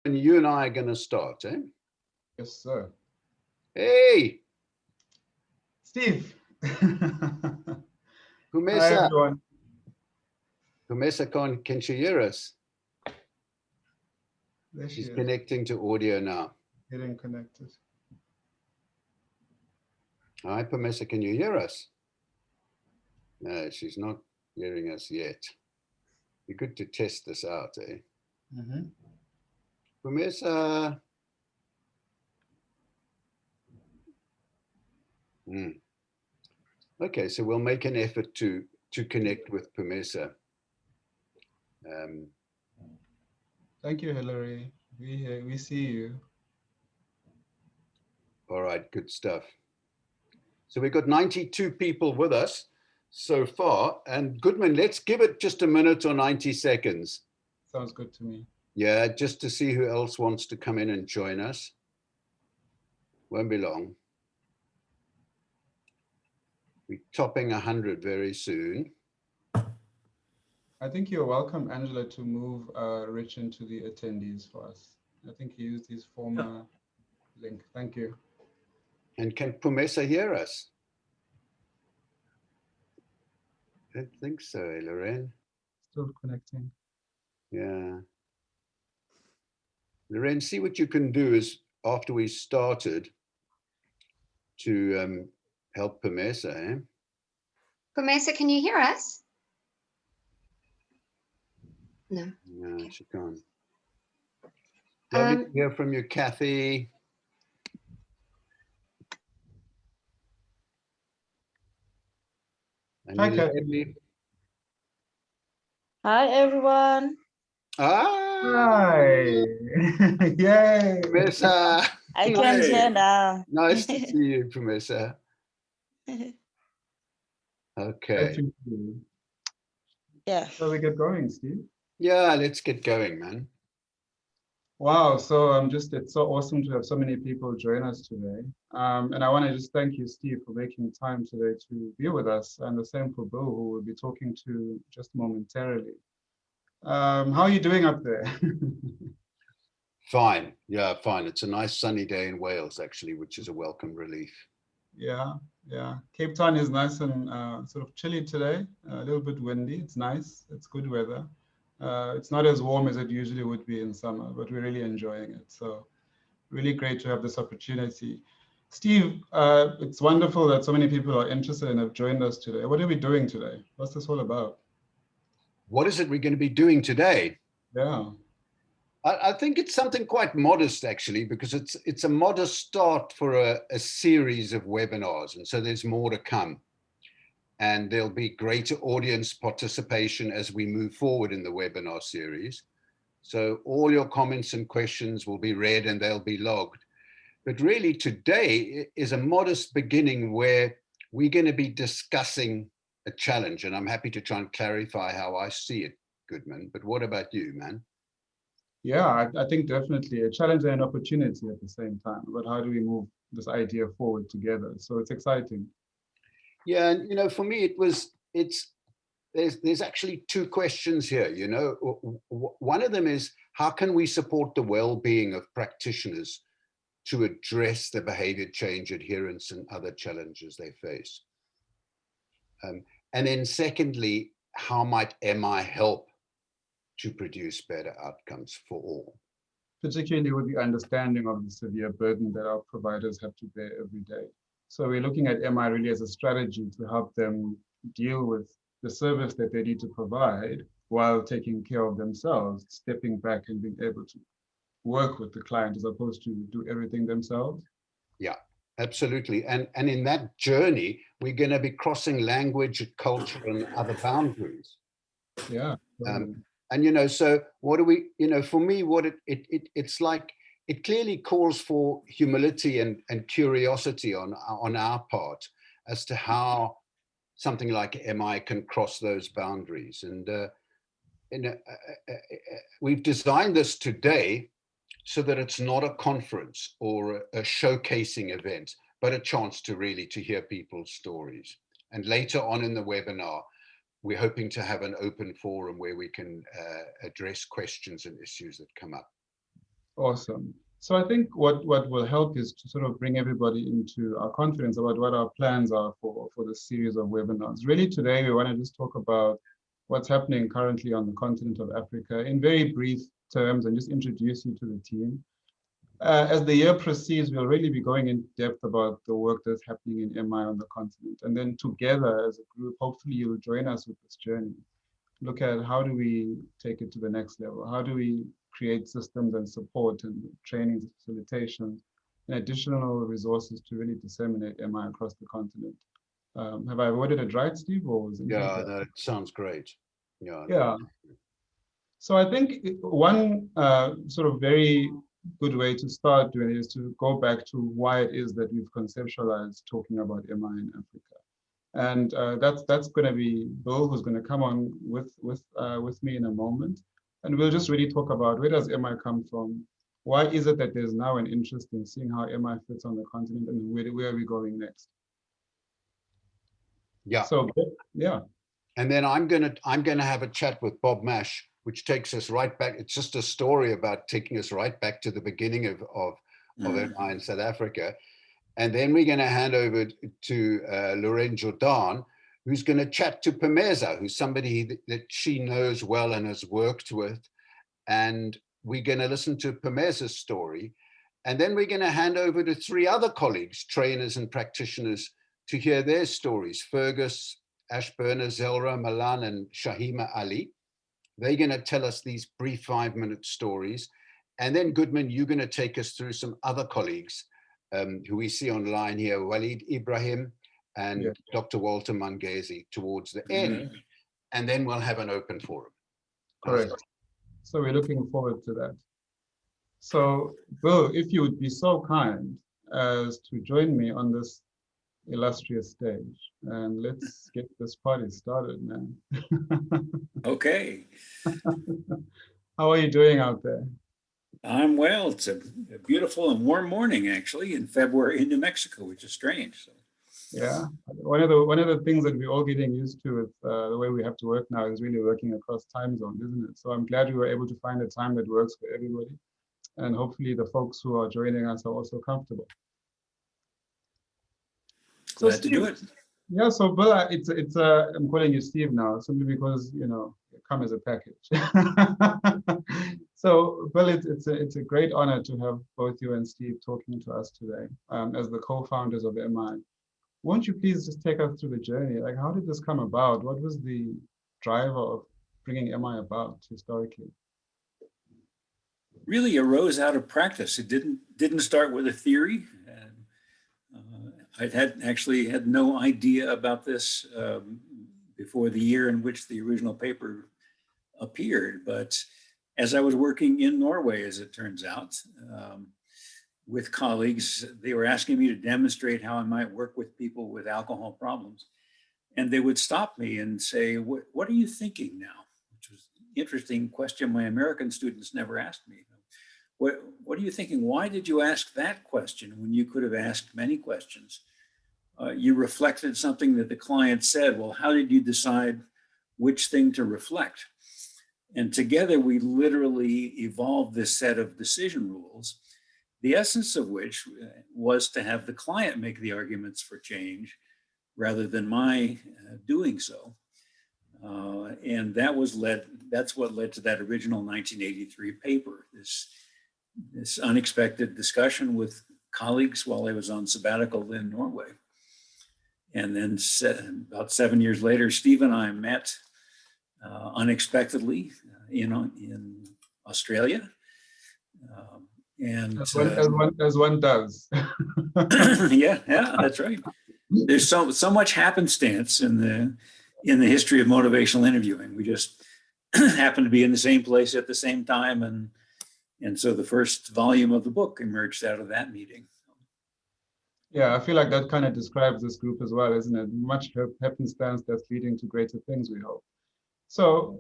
And you and I are going to start, eh? Yes, sir. Hey, Steve. Hi, Pumesa. everyone. Pumesa, can she hear us? There she She's is, connecting to audio now. getting connected. Hi, Pumesa, can you hear us? No, she's not hearing us yet. Be good to test this out, eh? Mm-hmm. Pumesa. Okay, so we'll make an effort to connect with Pumesa. Um, Thank you, Hillary. We see you. all right, good stuff. So we've got 92 people with us so far. And Goodman, let's give it just a minute or 90 seconds. Sounds good to me. Yeah, just to see who else wants to come in and join us. Won't be long. We're topping 100 very soon. I think you're welcome, Angela, to move Rich into the attendees for us. I think he used his former link. Thank you. And can Pumesa hear us? I don't think so, Lorraine. Still connecting. Yeah. Lorraine, see what you can do is after we started to help Pumesa, eh? Mesa, can you hear us? No. No, Okay. she can't. Lovely to Um, hear from you, Kathy. And Hi, you, Kathy. Leslie. Hi, everyone. Ah, Hi. Yay. Pumesa. I can Hey. hear now. Nice to see you, Pumesa. Nice Okay. to meet you. Yeah. Shall we get going, Steve? Yeah, let's get going, man. Wow, so it's so awesome to have so many people join us today. And I want to just thank you, Steve, for making time today to be with us, and the same for Bill, who we'll be talking to just momentarily. How are you doing up there? Fine. Yeah, fine. It's a nice sunny day in Wales, actually, which is a welcome relief. Yeah, yeah. Cape Town is nice and sort of chilly today, a little bit windy. It's nice. It's good weather. It's not as warm as it usually would be in summer, but we're really enjoying it. So really great to have this opportunity. Steve, it's wonderful that so many people are interested and have joined us today. What are we doing today? What's this all about? What is it we're going to be doing today? Yeah. I think it's something quite modest, actually, because it's a modest start for a series of webinars. And so there's more to come. And there'll be greater audience participation as we move forward in the webinar series. So all your comments and questions will be read and they'll be logged. But really today is a modest beginning where we're going to be discussing a challenge. And I'm happy to try and clarify how I see it, Goodman. But what about you, man? Yeah, I think definitely a challenge and an opportunity at the same time. But how do we move this idea forward together? So it's exciting. Yeah, and for me, there's actually two questions here. One of them is how can we support the well-being of practitioners to address the behavior change, adherence, and other challenges they face? And then secondly, how might MI help to produce better outcomes for all? Particularly with the understanding of the severe burden that our providers have to bear every day. So we're looking at MI really as a strategy to help them deal with the service that they need to provide while taking care of themselves, stepping back and being able to work with the client as opposed to do everything themselves. Yeah, absolutely. And in that journey, we're going to be crossing language, culture, and other boundaries. Yeah. And so what do we, for me, what it's like, it clearly calls for humility and curiosity on our part as to how something like MI can cross those boundaries. And we've designed this today so that it's not a conference or a showcasing event, but a chance to really to hear people's stories. And later on in the webinar, we're hoping to have an open forum where we can address questions and issues that come up. Awesome. So I think what will help is to sort of bring everybody into our confidence about what our plans are for this series of webinars. Really today, we want to just talk about what's happening currently on the continent of Africa in very brief terms and just introduce you to the team. As the year proceeds, we'll really be going in depth about the work that's happening in MI on the continent. And then together as a group, hopefully you'll join us with this journey. Look at how do we take it to the next level? How do we create systems and support and trainings, facilitation, and additional resources to really disseminate MI across the continent? Have I worded it right, Steve? Or was Yeah, that sounds great. Yeah. So I think one sort of very good way to start doing it is to go back to why it is that we've conceptualized talking about MI in Africa. And that's going to be Bill, who's going to come on with me in a moment. And we'll just really talk about where does MI come from? Why is it that there's now an interest in seeing how MI fits on the continent, and where are we going next? Yeah. So yeah. And then I'm gonna have a chat with Bob Mash, which takes us right back. It's just a story about taking us right back to the beginning of MI in South Africa. And then we're going to hand over to Lorraine Jordan, who's going to chat to Pameza, who's somebody that she knows well and has worked with. And we're going to listen to Pameza's story. And then we're going to hand over to three other colleagues, trainers and practitioners, to hear their stories. Fergus, Ashburner, Zelra, Malan, and Shahima Ali. They're going to tell us these brief 5-minute stories. And then Goodman, you're going to take us through some other colleagues who we see online here, Walid Ibrahim and Dr. Walter Mangezi towards the end. And then we'll have an open forum. Correct. So we're looking forward to that. So Bill, if you would be so kind as to join me on this illustrious stage, and let's get this party started, man. Okay. How are you doing out there? I'm well. It's a beautiful and warm morning, actually, in February in New Mexico, which is strange. So. Yeah, one of the things that we're all getting used to with the way we have to work now is really working across time zones, isn't it? So I'm glad we were able to find a time that works for everybody, and hopefully the folks who are joining us are also comfortable. Glad to do it. Yeah, so Bill, I'm calling you Steve now simply because you come as a package. So Bill, it's a great honor to have both you and Steve talking to us today as the co-founders of MI. Won't you please just take us through the journey? Like, how did this come about? What was the driver of bringing MI about historically? Really arose out of practice. It didn't start with a theory. I actually had no idea about this before the year in which the original paper appeared. But as I was working in Norway, as it turns out, with colleagues, they were asking me to demonstrate how I might work with people with alcohol problems. And they would stop me and say, what are you thinking now? Which was an interesting question my American students never asked me. What are you thinking? Why did you ask that question when you could have asked many questions? You reflected something that the client said. Well, how did you decide which thing to reflect? And together we literally evolved this set of decision rules, the essence of which was to have the client make the arguments for change rather than my doing so. And that's what led to that original 1983 paper, this unexpected discussion with colleagues while I was on sabbatical in Norway. And then about 7 years later, Steve and I met unexpectedly in Australia. And as one does. yeah, that's right. There's so much happenstance in the history of motivational interviewing. We just happen to be in the same place at the same time, and so the first volume of the book emerged out of that meeting. Yeah, I feel like that kind of describes this group as well, isn't it? Much happenstance that's leading to greater things, we hope. So,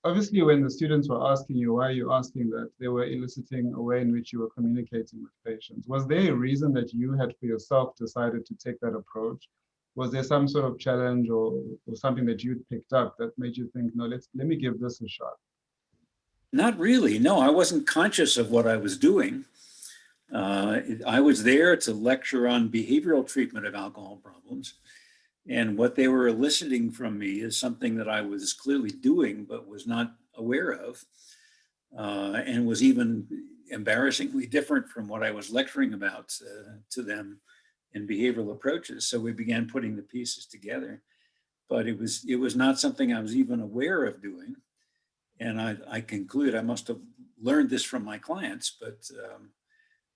obviously when the students were asking you, why are you asking that, they were eliciting a way in which you were communicating with patients. Was there a reason that you had for yourself decided to take that approach? Was there some sort of challenge or something that you'd picked up that made you think, no, let me give this a shot? Not really. No, I wasn't conscious of what I was doing. I was there to lecture on behavioral treatment of alcohol problems. And what they were eliciting from me is something that I was clearly doing, but was not aware of, and was even embarrassingly different from what I was lecturing about to them in behavioral approaches. So we began putting the pieces together, but it was not something I was even aware of doing. And I conclude I must have learned this from my clients, but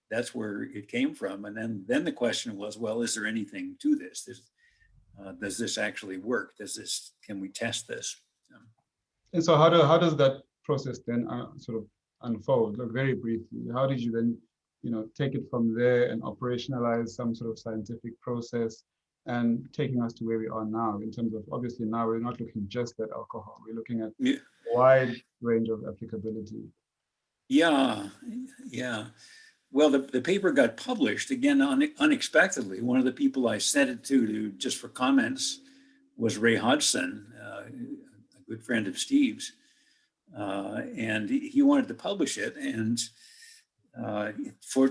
that's where it came from. And then the question was, well, is there anything to this? Does this actually work? Can we test this? And so how does that process then sort of unfold? Look, very briefly, how did you then, take it from there and operationalize some sort of scientific process and taking us to where we are now in terms of, obviously now we're not looking just at alcohol, we're looking at a wide range of applicability. Yeah. Well, the paper got published again unexpectedly. One of the people I sent it to just for comments was Ray Hodgson, a good friend of Steve's, and he wanted to publish it, and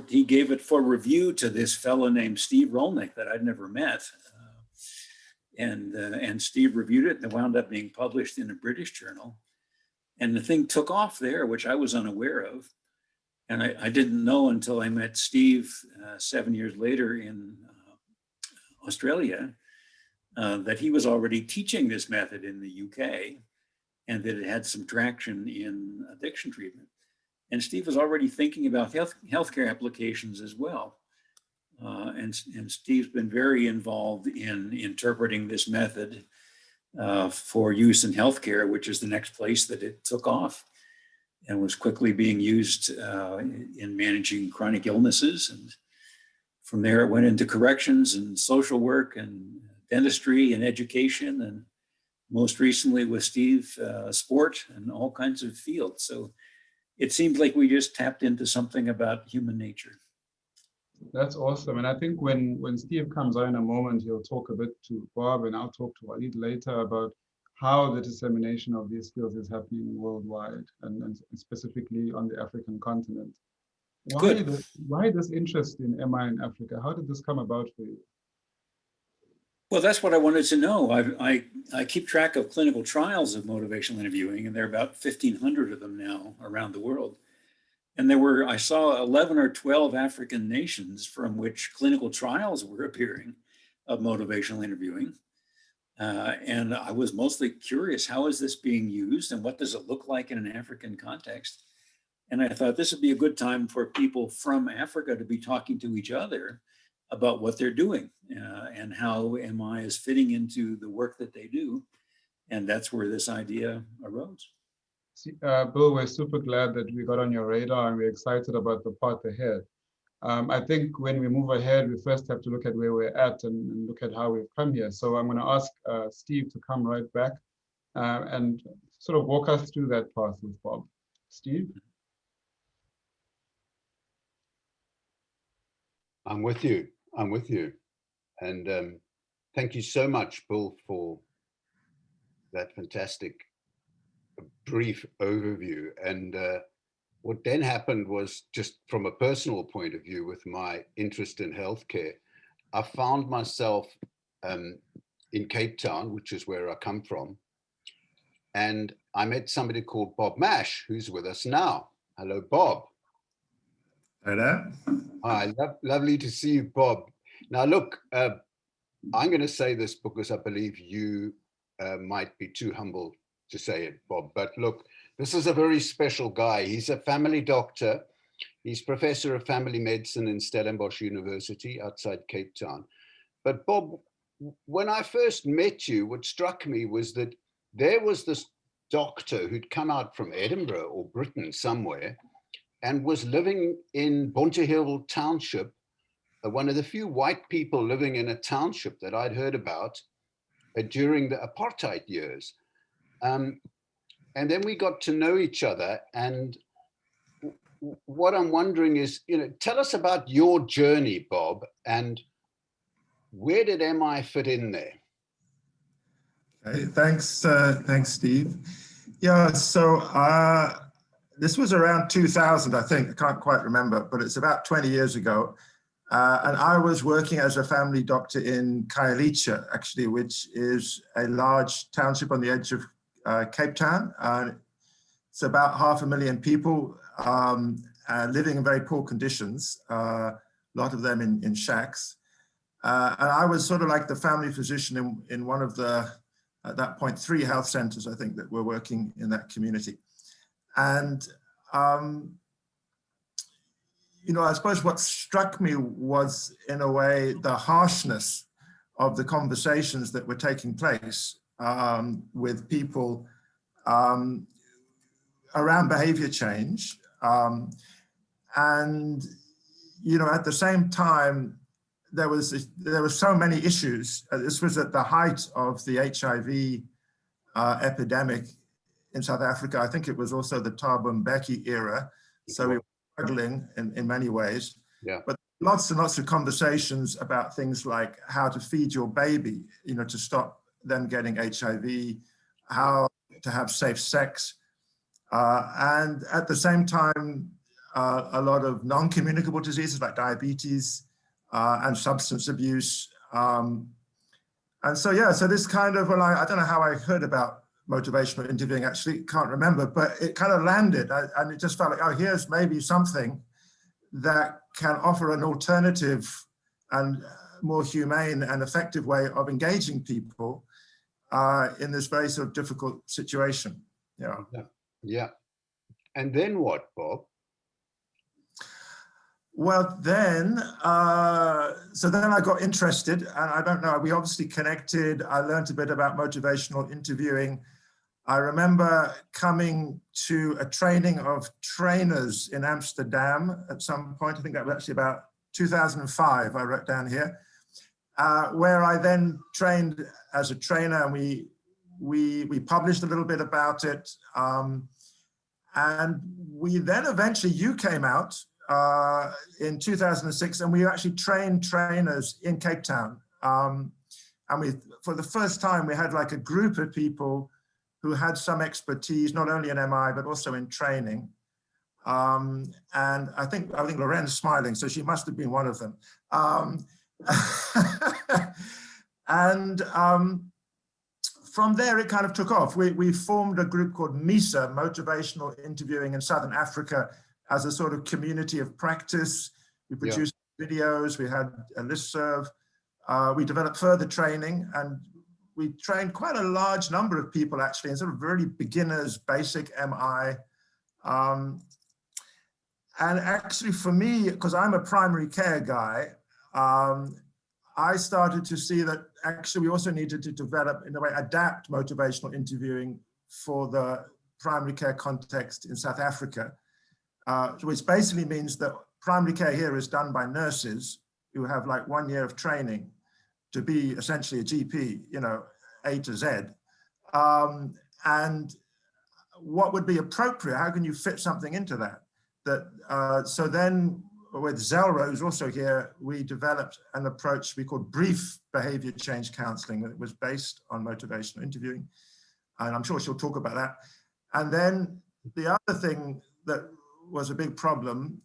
he gave it for review to this fellow named Steve Rolnick that I'd never met, and Steve reviewed it, and it wound up being published in a British journal, and the thing took off there, which I was unaware of. And I didn't know until I met Steve 7 years later in Australia that he was already teaching this method in the UK and that it had some traction in addiction treatment. And Steve was already thinking about healthcare applications as well. And Steve's been very involved in interpreting this method for use in healthcare, which is the next place that it took off, and was quickly being used in managing chronic illnesses. And from there, it went into corrections and social work and dentistry and education, and most recently with Steve, sport and all kinds of fields. So it seems like we just tapped into something about human nature. That's awesome. And I think when Steve comes on in a moment, he'll talk a bit to Bob, and I'll talk to Walid later about how the dissemination of these skills is happening worldwide and specifically on the African continent. Why this interest in MI in Africa? How did this come about for you? Well, that's what I wanted to know. I keep track of clinical trials of motivational interviewing, and there are about 1,500 of them now around the world. And I saw 11 or 12 African nations from which clinical trials were appearing of motivational interviewing. And I was mostly curious, how is this being used and what does it look like in an African context? And I thought this would be a good time for people from Africa to be talking to each other about what they're doing and how MI is fitting into the work that they do. And that's where this idea arose. Bill, we're super glad that we got on your radar and we're excited about the path ahead. I think when we move ahead, we first have to look at where we're at and look at how we've come here. So I'm going to ask Steve to come right back and sort of walk us through that path with Bob. Steve? I'm with you. And thank you so much, Bill, for that fantastic brief overview. And what then happened was, just from a personal point of view, with my interest in healthcare, I found myself in Cape Town, which is where I come from. And I met somebody called Bob Mash, who's with us now. Hello, Bob. Hello. Hi, lovely to see you, Bob. Now, look, I'm going to say this because I believe you might be too humble to say it, Bob. But look, this is a very special guy. He's a family doctor. He's professor of family medicine in Stellenbosch University outside Cape Town. But Bob, when I first met you, what struck me was that there was this doctor who'd come out from Edinburgh or Britain somewhere and was living in Bunterhill Township, one of the few white people living in a township that I'd heard about during the apartheid years. And then we got to know each other. And what I'm wondering is, tell us about your journey, Bob, and where did MI fit in there? Okay, thanks, Steve. Yeah, so this was around 2000, I think. I can't quite remember, but it's about 20 years ago. And I was working as a family doctor in Khayelitsha, actually, which is a large township on the edge of Cape Town. It's about 500,000 people living in very poor conditions, a lot of them in shacks. And I was sort of like the family physician in one of the, at that point, 3 health centers, I think, that were working in that community. And, you know, I suppose what struck me was, in a way, the harshness of the conversations that were taking place with people around behavior change. And, you know, at the same time, there were so many issues. This was at the height of the HIV epidemic in South Africa. I think it was also the Thabo Mbeki era. So we were struggling in many ways. Yeah. But lots and lots of conversations about things like how to feed your baby, you know, to stop them getting HIV, how to have safe sex. And at the same time, a lot of non-communicable diseases like diabetes and substance abuse. And so, yeah, so this kind of, well, I don't know how I heard about motivational interviewing, actually, can't remember, but it kind of landed, and it just felt like, oh, here's maybe something that can offer an alternative and more humane and effective way of engaging people in this very sort of difficult situation. Yeah. Yeah. And then what, Bob? Well, then, so then I got interested, and I don't know, we obviously connected. I learned a bit about motivational interviewing. I remember coming to a training of trainers in Amsterdam at some point. I think that was actually about 2005, I wrote down here, where I then trained as a trainer, and we published a little bit about it. And we then eventually, you came out in 2006, and we actually trained trainers in Cape Town. And we, for the first time, we had like a group of people who had some expertise, not only in MI, but also in training. And I think Loren's smiling, so she must have been one of them. From there, it kind of took off. We formed a group called MISA, Motivational Interviewing in Southern Africa, as a sort of community of practice. We produced videos, we had a listserv. We developed further training, and we trained quite a large number of people, actually, in sort of really beginners, basic MI. And actually for me, because I'm a primary care guy, I started to see that actually we also needed to develop, in a way, adapt motivational interviewing for the primary care context in South Africa, which basically means that primary care here is done by nurses who have like 1 year of training to be essentially a GP, you know, A to Z. And what would be appropriate? How can you fit something into that? So then with Zelro, who's also here, we developed an approach we called brief behavior change counseling that was based on motivational interviewing. And I'm sure she'll talk about that. And then the other thing that was a big problem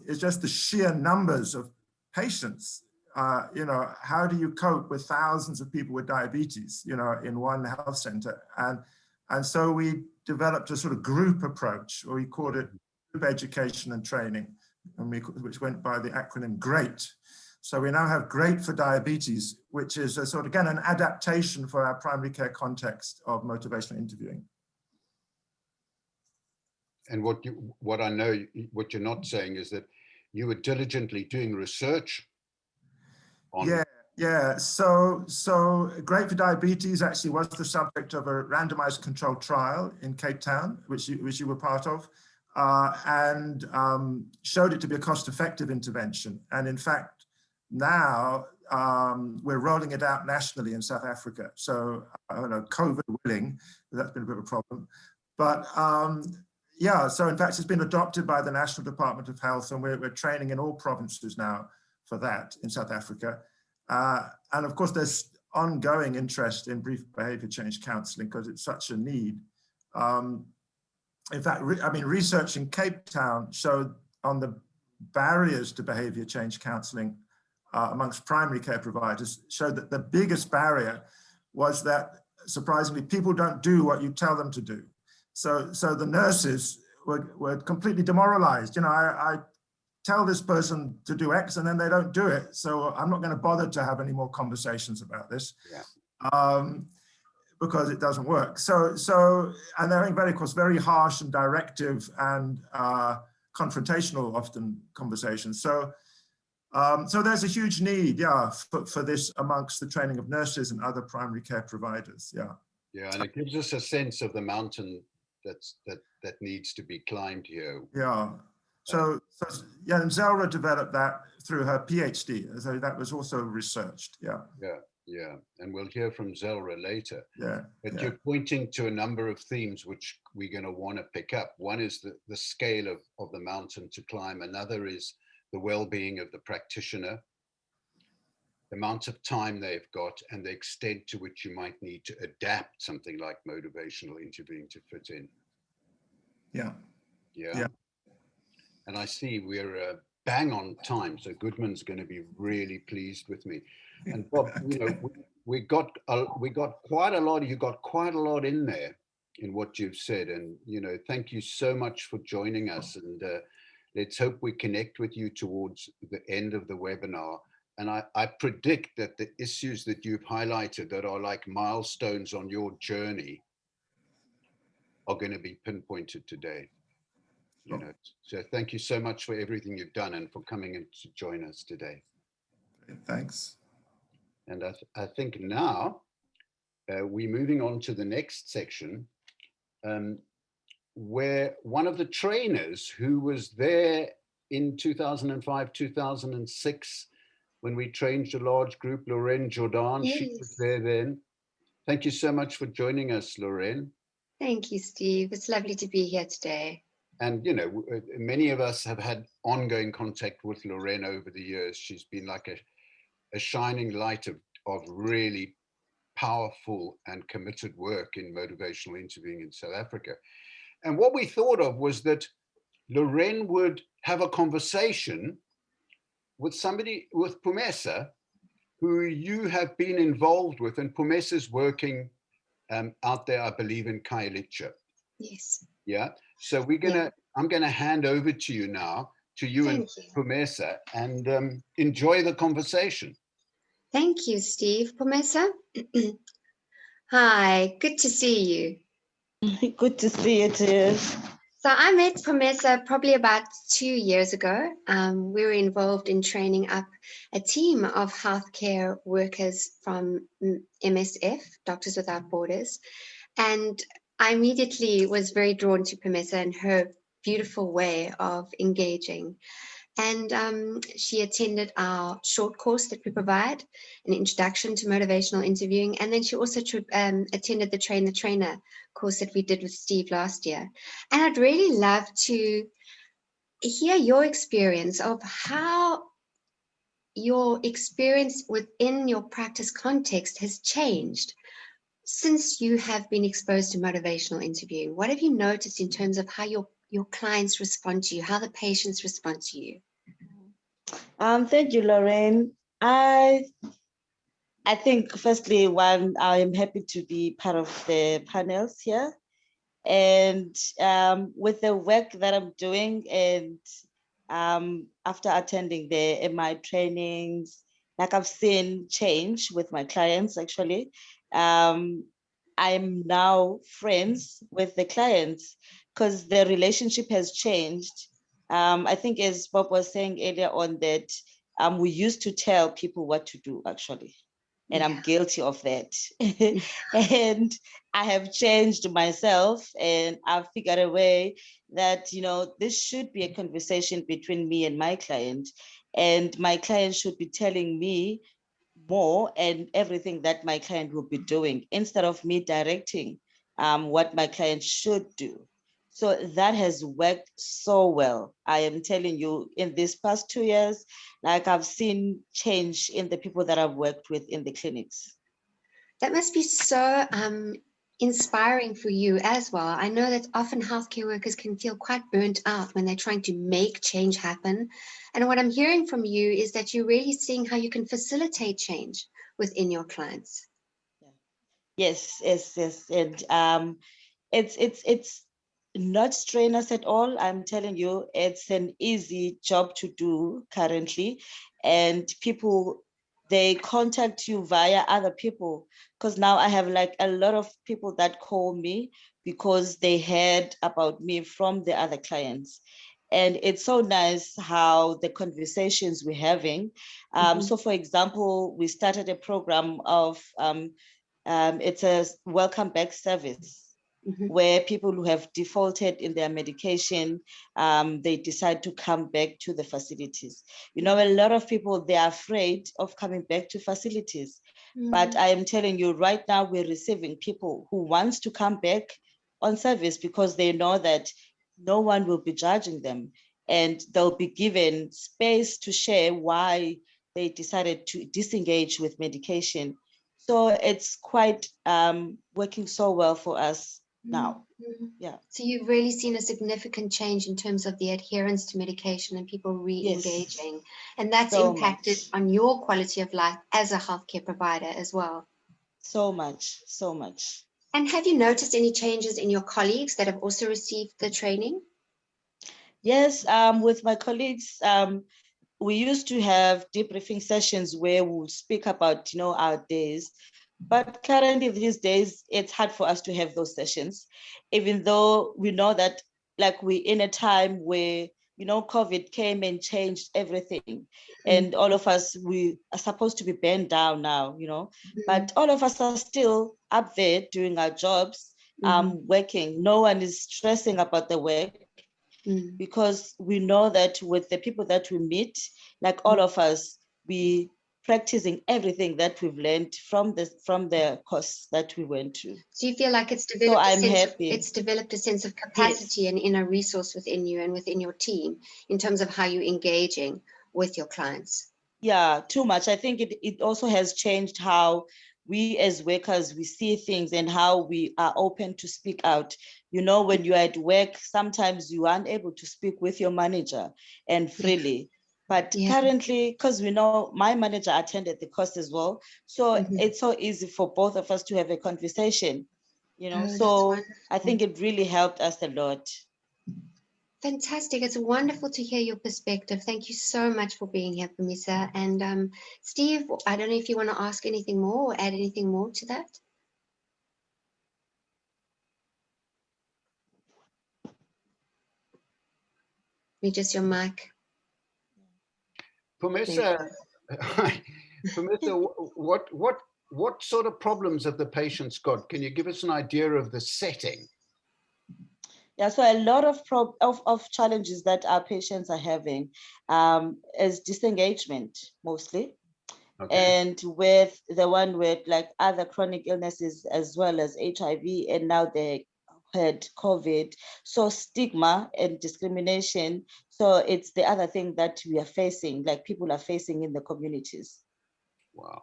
is just the sheer numbers of patients. You know, how do you cope with thousands of people with diabetes, you know, in one health center? And so we developed a sort of group approach, or we called it group education and training, which went by the acronym GREAT. So we now have GREAT for diabetes, which is a sort of, again, an adaptation for our primary care context of motivational interviewing. And what I know, what you're not saying is that you were diligently doing research on. Yeah. So GREAT for diabetes actually was the subject of a randomized controlled trial in Cape Town, which you were part of, and showed it to be a cost-effective intervention. And in fact, now we're rolling it out nationally in South Africa. So I don't know, COVID willing, that's been a bit of a problem. But yeah, so in fact, it's been adopted by the National Department of Health, and we're training in all provinces now for that in South Africa. And of course, there's ongoing interest in brief behavior change counseling because it's such a need. in fact, I mean, research in Cape Town showed on the barriers to behavior change counseling amongst primary care providers, showed that the biggest barrier was that, surprisingly, people don't do what you tell them to do. So the nurses were completely demoralized. You know, I tell this person to do X and then they don't do it. So I'm not going to bother to have any more conversations about this. Yeah. Because it doesn't work. And they're very, of course, very harsh and directive and confrontational, often, conversations. So there's a huge need, yeah, for this amongst the training of nurses and other primary care providers, yeah. Yeah, and it gives us a sense of the mountain that needs to be climbed here. Yeah. So yeah, and Zelra developed that through her PhD. So that was also researched, yeah. Yeah, and we'll hear from Zelra later. Yeah. But yeah. you're pointing to a number of themes which we're going to want to pick up. One is the scale of the mountain to climb. Another is the well-being of the practitioner, the amount of time they've got, and the extent to which you might need to adapt something like motivational interviewing to fit in. Yeah. Yeah. And I see we're bang on time, so Goodman's going to be really pleased with me. And Bob, you know, we got quite a lot. You got quite a lot in there in what you've said, and you know, thank you so much for joining us. And let's hope we connect with you towards the end of the webinar. And I predict that the issues that you've highlighted that are like milestones on your journey are going to be pinpointed today. You know, so thank you so much for everything you've done and for coming in to join us today. Thanks. And I think now we're moving on to the next section, where one of the trainers who was there in 2005, 2006, when we trained a large group, Lorraine Jordan, Yes. she was there then. Thank you so much for joining us, Lorraine. Thank you, Steve. It's lovely to be here today. And, you know, many of us have had ongoing contact with Lorraine over the years. She's been like a shining light of really powerful and committed work in motivational interviewing in South Africa. And what we thought of was that Lorraine would have a conversation with somebody, with Pumesa, who you have been involved with. And Pumesa's working out there, I believe, in Khayelitsha. Yes. Yeah. So I'm gonna hand over to you now, to you and Pumesa, and enjoy the conversation. Thank you, Steve. Pumesa? Hi, good to see you. Good to see you too. So I met Pumesa probably about 2 years ago. We were involved in training up a team of healthcare workers from MSF, Doctors Without Borders. And I immediately was very drawn to Pumesa and her beautiful way of engaging. And she attended our short course that we provide, an introduction to motivational interviewing. And then she also attended the Train the Trainer course that we did with Steve last year. And I'd really love to hear your experience of how your experience within your practice context has changed since you have been exposed to motivational interviewing. What have you noticed in terms of how your clients respond to you, how the patients respond to you? Thank you, Lorraine. I think firstly, I am happy to be part of the panels here. And with the work that I'm doing, and after attending the MI trainings, like I've seen change with my clients actually. I'm now friends with the clients because the relationship has changed. I think as Bob was saying earlier on that we used to tell people what to do actually. And I'm guilty of that. And I have changed myself and I've figured a way that, you know, this should be a conversation between me and my client. And my client should be telling me more and everything that my client will be doing instead of me directing what my client should do. So that has worked so well. I am telling you, in these past 2 years, like I've seen change in the people that I've worked with in the clinics. That must be so inspiring for you as well. I know that often healthcare workers can feel quite burnt out when they're trying to make change happen. And what I'm hearing from you is that you're really seeing how you can facilitate change within your clients. Yes, yes, yes. And it's not strenuous at all. I'm telling you, it's an easy job to do currently. And people, they contact you via other people, because now I have like a lot of people that call me because they heard about me from the other clients. And it's so nice how the conversations we're having. So for example, we started a program of it's a welcome back service where people who have defaulted in their medication, they decide to come back to the facilities. You know, a lot of people, they're afraid of coming back to facilities. But I am telling you right now, we're receiving people who wants to come back on service because they know that no one will be judging them, and they'll be given space to share why they decided to disengage with medication. So it's quite working so well for us now. Yeah. So you've really seen a significant change in terms of the adherence to medication and people re-engaging. Yes. And that's So impacted much. on your quality of life as a healthcare provider as well. So much, so much. And have you noticed any changes in your colleagues that have also received the training? Yes, with my colleagues, we used to have debriefing sessions where we would speak about, you know, our days. But currently these days, it's hard for us to have those sessions, even though we know that like we're in a time where, you know, COVID came and changed everything. And all of us, we are supposed to be bent down now, you know, but all of us are still up there doing our jobs, working. No one is stressing about the work. Because we know that with the people that we meet, like all of us, we practicing everything that we've learned from the course that we went to. So you feel like So I'm happy. It's developed a sense of capacity and inner resource within you and within your team in terms of how you're engaging with your clients. Yeah, too much. I think it also has changed how we as workers, we see things and how we are open to speak out. You know, when you're at work, sometimes you aren't able to speak with your manager and freely. But currently, because we know my manager attended the course as well, so it's so easy for both of us to have a conversation, you know. So I think it really helped us a lot. Fantastic. It's wonderful to hear your perspective. Thank you so much for being here, Pamisa. And Steve, I don't know if you want to ask anything more or add anything more to that. Me just your mic. Pamisa, Pamisa, what sort of problems have the patients got? Can you give us an idea of the setting? Yeah, so a lot of challenges that our patients are having is disengagement mostly. And with the one with like other chronic illnesses as well as HIV, and now they had COVID. So stigma and discrimination. So it's the other thing that we are facing, like people are facing in the communities. Wow.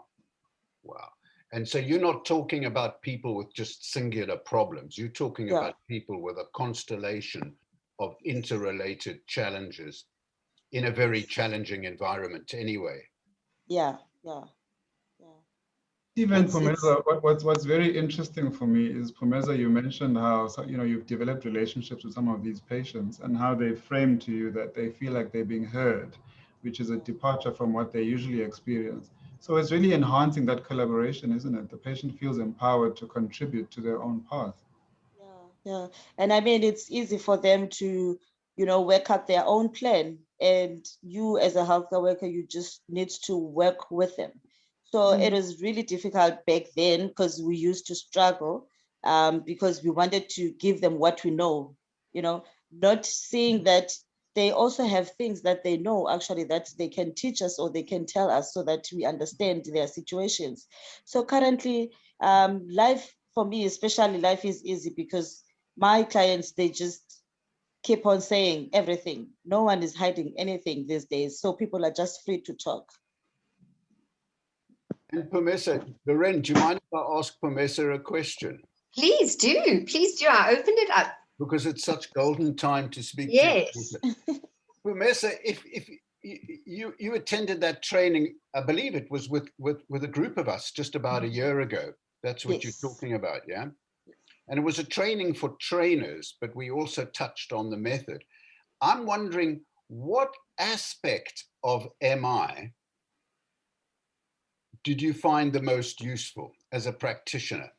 Wow. And so you're not talking about people with just singular problems. You're talking about people with a constellation of interrelated challenges in a very challenging environment anyway. Yeah. Even Pumeza, what's very interesting for me is, Pumeza, you mentioned how, you know, you've developed relationships with some of these patients and how they frame to you that they feel like they're being heard, which is a departure from what they usually experience. So it's really enhancing that collaboration, isn't it? The patient feels empowered to contribute to their own path. Yeah. And I mean, it's easy for them to, you know, work out their own plan. And you as a healthcare worker, you just need to work with them. So it was really difficult back then because we used to struggle because we wanted to give them what we know, you know, not seeing that they also have things that they know actually that they can teach us or they can tell us so that we understand their situations. So currently, life for me, especially, life is easy because my clients, they just keep on saying everything. No one is hiding anything these days. So people are just free to talk. And Pamisa, Loren, do you mind if I ask Pamisa a question? Please do. Please do. I opened it up. because it's such golden time to speak Yes. to you. Promesa, if you attended that training, I believe it was with a group of us just about a year ago. That's what Yes. you're talking about, yeah? And it was a training for trainers, but we also touched on the method. I'm wondering what aspect of MI did you find the most useful as a practitioner?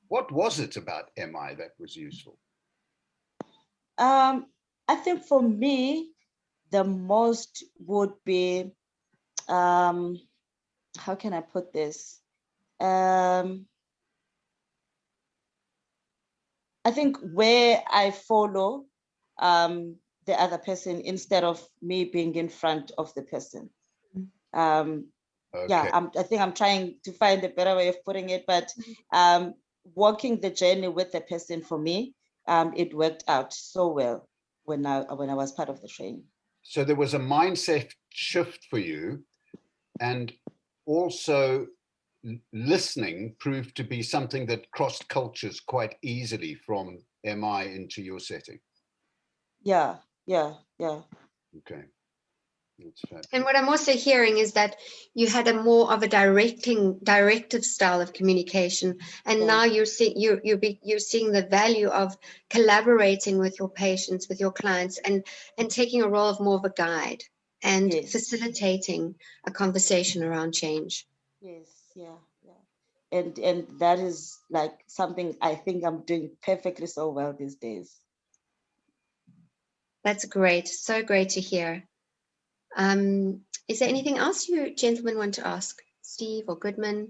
What was it about MI that was useful? I think for me, the most would be, how can I put this? I think where I follow the other person instead of me being in front of the person. Okay. Yeah, I think I'm trying to find a better way of putting it, but walking the journey with the person, for me, it worked out so well when I was part of the training. So there was a mindset shift for you, and also listening proved to be something that crossed cultures quite easily from MI into your setting. Yeah. Okay. That's fabulous. And what I'm also hearing is that you had a more of a directive style of communication, and Yeah. now you're seeing the value of collaborating with your patients, with your clients, and taking a role of more of a guide and Yes. facilitating a conversation around change. Yes, yeah. And that is like something I think I'm doing perfectly so well these days. That's great. So great to hear. Is there anything else you gentlemen want to ask, Steve or Goodman?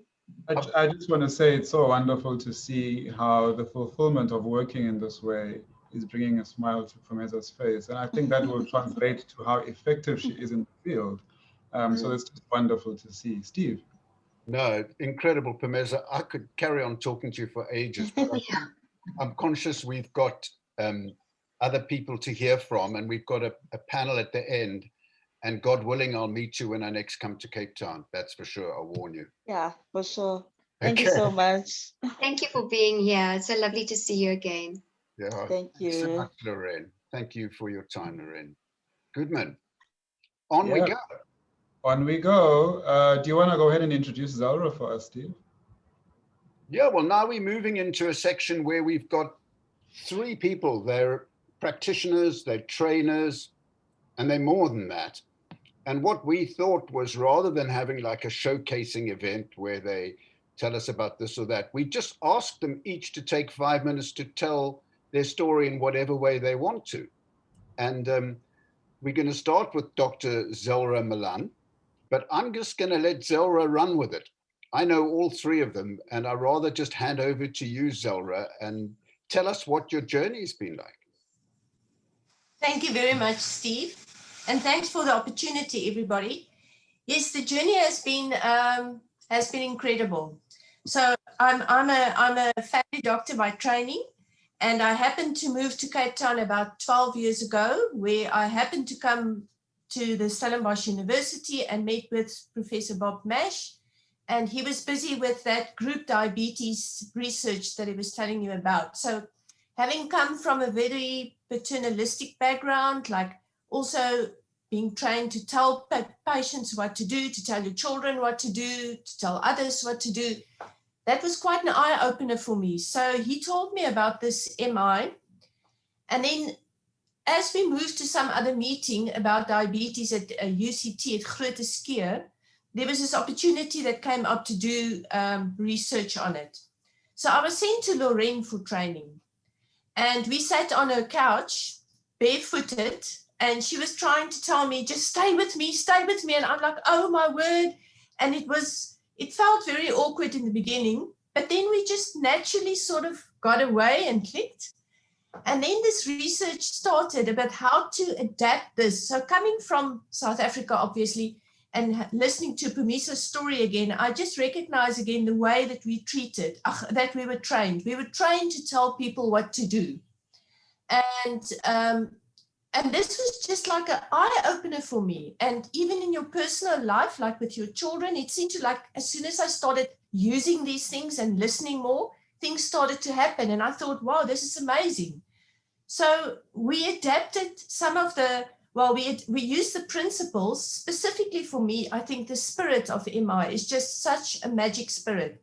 I just want to say it's so wonderful to see how the fulfillment of working in this way is bringing a smile to Promesa's face. And I think that will translate to how effective she is in the field. So it's just wonderful to see. Steve? No, incredible, Promesa. I could carry on talking to you for ages, but I'm conscious we've got other people to hear from, and we've got a panel at the end. And God willing, I'll meet you when I next come to Cape Town. That's for sure. I'll warn you. Yeah, for sure. Thank you so much. Thank you for being here. It's so lovely to see you again. Yeah. Thank you. Thanks so much, Lorraine. Thank you for your time, Lorraine. Goodman. On we go. On we go. Do you want to go ahead and introduce Zelra for us, Steve? Yeah, well, now we're moving into a section where we've got three people. They're practitioners, they're trainers, and they're more than that. And what we thought was, rather than having like a showcasing event where they tell us about this or that, we just asked them each to take 5 minutes to tell their story in whatever way they want to. And we're going to start with Dr. Zelra Milan, but I'm just going to let Zelra run with it. I know all three of them, and I'd rather just hand over to you, Zelra, and tell us what your journey's been like. Thank you very much, Steve. And thanks for the opportunity, everybody. Yes, the journey has been incredible. So I'm a family doctor by training, and I happened to move to Cape Town about 12 years ago, where I happened to come to the Stellenbosch University and meet with Professor Bob Mash, and he was busy with that group diabetes research that he was telling you about. So having come from a very paternalistic background, like also being trained to tell patients what to do, to tell your children what to do, to tell others what to do, that was quite an eye-opener for me. So he told me about this MI. And then as we moved to some other meeting about diabetes at UCT at Grote Skeer, there was this opportunity that came up to do research on it. So I was sent to Lorraine for training. And we sat on her couch, barefooted, and she was trying to tell me, just stay with me. And I'm like, oh my word. And it felt very awkward in the beginning, but then we just naturally sort of got away and clicked. And then this research started about how to adapt this. So coming from South Africa, obviously, and listening to Pumisa's story again, I just recognize again the way that we treated, that we were trained. We were trained to tell people what to do. And this was just like an eye-opener for me. And even in your personal life, like with your children, it seemed to like, as soon as I started using these things and listening more, things started to happen. And I thought, wow, this is amazing. So we adapted some of the, well, we used the principles specifically for me. I think the spirit of MI is just such a magic spirit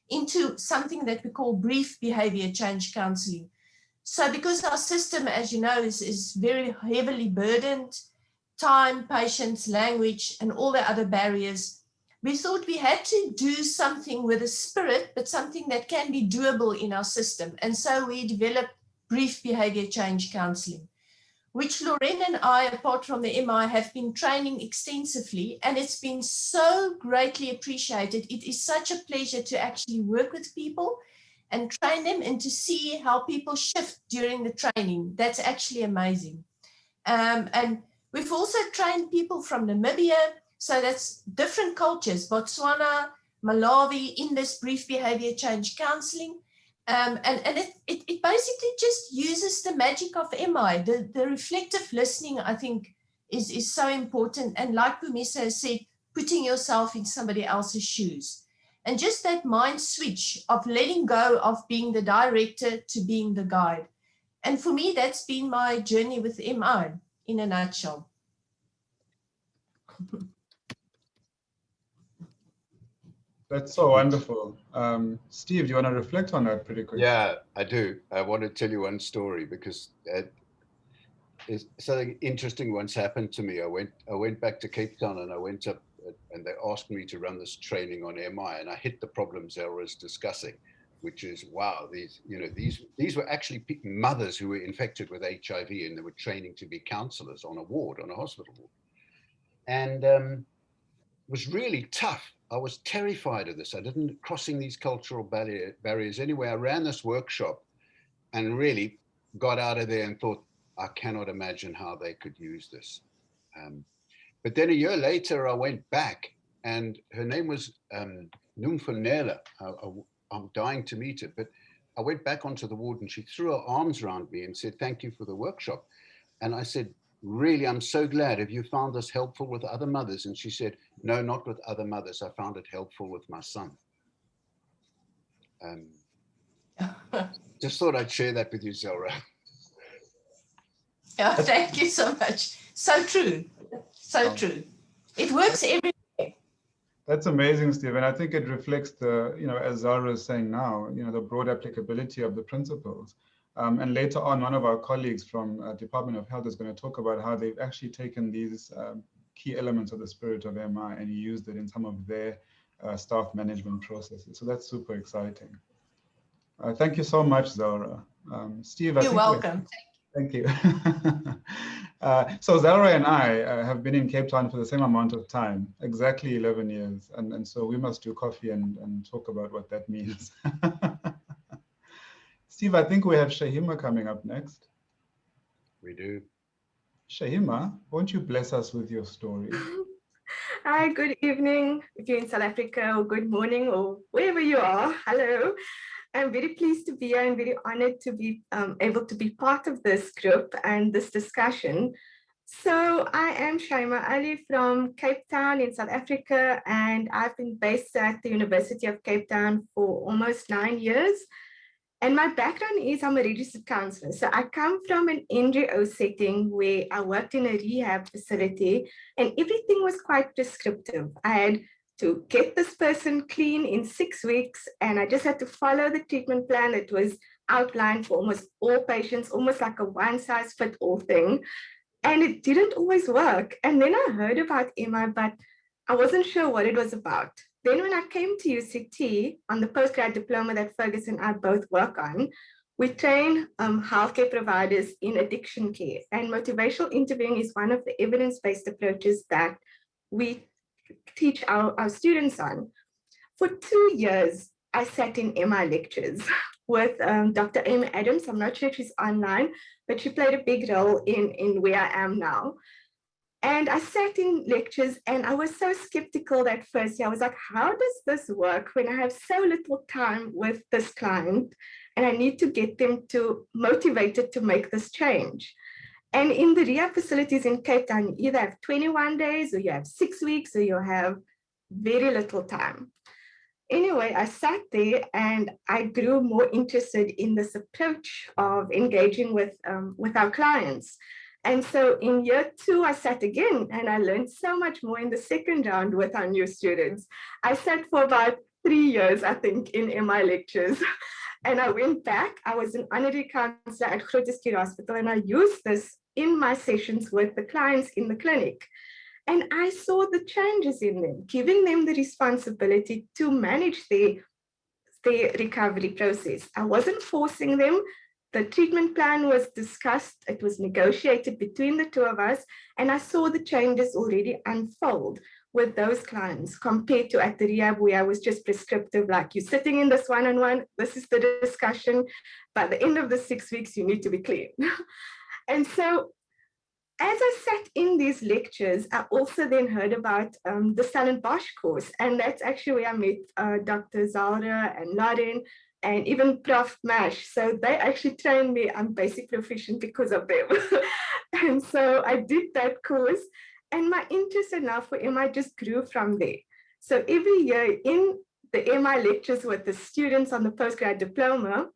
into something that we call brief behavior change counseling. So because our system, as you know, is very heavily burdened, time, patience, language, and all the other barriers, we thought we had to do something with a spirit, but something that can be doable in our system. And so we developed brief behavior change counseling, which Lorraine and I, apart from the MI, have been training extensively, and it's been so greatly appreciated. It is such a pleasure to actually work with people and train them and to see how people shift during the training. That's actually amazing. And we've also trained people from Namibia, so that's different cultures, Botswana, Malawi, in this brief behavior change counseling. And it basically just uses the magic of MI. The reflective listening, I think, is so important. And like Pumisa has said, putting yourself in somebody else's shoes. And just that mind switch of letting go of being the director to being the guide. And for me, that's been my journey with MI in a nutshell. That's so wonderful. Steve, do you want to reflect on that pretty quick? Yeah, I do. I want to tell you one story because something interesting once happened to me. I went back to Cape Town and I went up and they asked me to run this training on MI, and I hit the problems they were discussing, which is, wow, these were actually mothers who were infected with HIV, and they were training to be counselors on a ward, on a hospital ward. And it was really tough. I was terrified of this. I didn't, crossing these cultural barriers. Anyway, I ran this workshop and really got out of there and thought, I cannot imagine how they could use this. But then a year later, I went back, and her name was Numfanela. I'm dying to meet her, but I went back onto the ward and she threw her arms around me and said, thank you for the workshop. And I said, really, I'm so glad. Have you found this helpful with other mothers? And she said, no, not with other mothers. I found it helpful with my son. Just thought I'd share that with you, Zelra. Yeah, thank you so much. So true. So true. It works every day. That's amazing, Steve. And I think it reflects the, as Zara is saying now, the broad applicability of the principles. And later on, one of our colleagues from Department of Health is going to talk about how they've actually taken these key elements of the spirit of MI and used it in some of their staff management processes. So that's super exciting. Thank you so much, Zara. Steve, You're welcome. Thank you. So Zara and I have been in Cape Town for the same amount of time, exactly 11 years. And so we must do coffee and talk about what that means. Steve, I think we have Shahima coming up next. We do. Shahima, won't you bless us with your story? Hi, good evening if you're in South Africa, or good morning, or wherever you are. Hello. I'm very pleased to be here and very honored to be able to be part of this group and this discussion. So I am Shaima Ali from Cape Town in South Africa, and I've been based at the University of Cape Town for almost 9 years. And my background is I'm a registered counselor. So I come from an NGO setting where I worked in a rehab facility and everything was quite prescriptive. I had to get this person clean in 6 weeks, and I just had to follow the treatment plan that was outlined for almost all patients, almost like a one-size-fits-all thing. And it didn't always work. And then I heard about MI, but I wasn't sure what it was about. Then when I came to UCT on the postgrad diploma that Fergus and I both work on, we train healthcare providers in addiction care. And motivational interviewing is one of the evidence-based approaches that we teach our students on. For 2 years, I sat in MI lectures with Dr. Amy Adams. I'm not sure if she's online, but she played a big role in where I am now. And I sat in lectures and I was so skeptical that first year. I was like, how does this work when I have so little time with this client and I need to get them to motivated to make this change? And in the rehab facilities in Cape Town, you either have 21 days or you have 6 weeks or you have very little time. anyway, I sat there and I grew more interested in this approach of engaging with our clients. And so in year 2, I sat again and I learned so much more in the second round with our new students. I sat for about 3 years, I think, in MI lectures. And I went back. I was an honorary counselor at Groote Hospital, and I used this in my sessions with the clients in the clinic. And I saw the changes in them, giving them the responsibility to manage their recovery process. I wasn't forcing them. The treatment plan was discussed, it was negotiated between the two of us, and I saw the changes already unfold with those clients compared to at the rehab where I was just prescriptive, like you're sitting in this one-on-one, this is the discussion, by the end of the 6 weeks, you need to be clean. And so as I sat in these lectures, I also then heard about the Stellenbosch course, and that's actually where I met Dr. Zalra and Lauren, and even Prof. Mash. So they actually trained me. I'm basically proficient because of them. And so I did that course, and my interest in now for MI just grew from there. So every year in the MI lectures with the students on the postgrad diploma,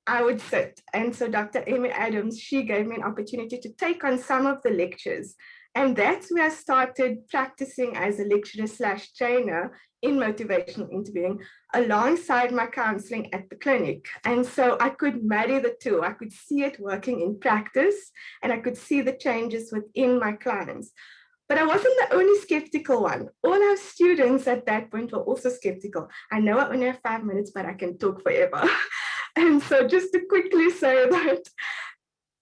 I would sit. And so Dr. Amy Adams, she gave me an opportunity to take on some of the lectures. And that's where I started practicing as a lecturer/trainer in motivational interviewing alongside my counseling at the clinic. And so I could marry the two. I could see it working in practice, and I could see the changes within my clients. But I wasn't the only skeptical one. All our students at that point were also skeptical. I know I only have 5 minutes, but I can talk forever. And so just to quickly say that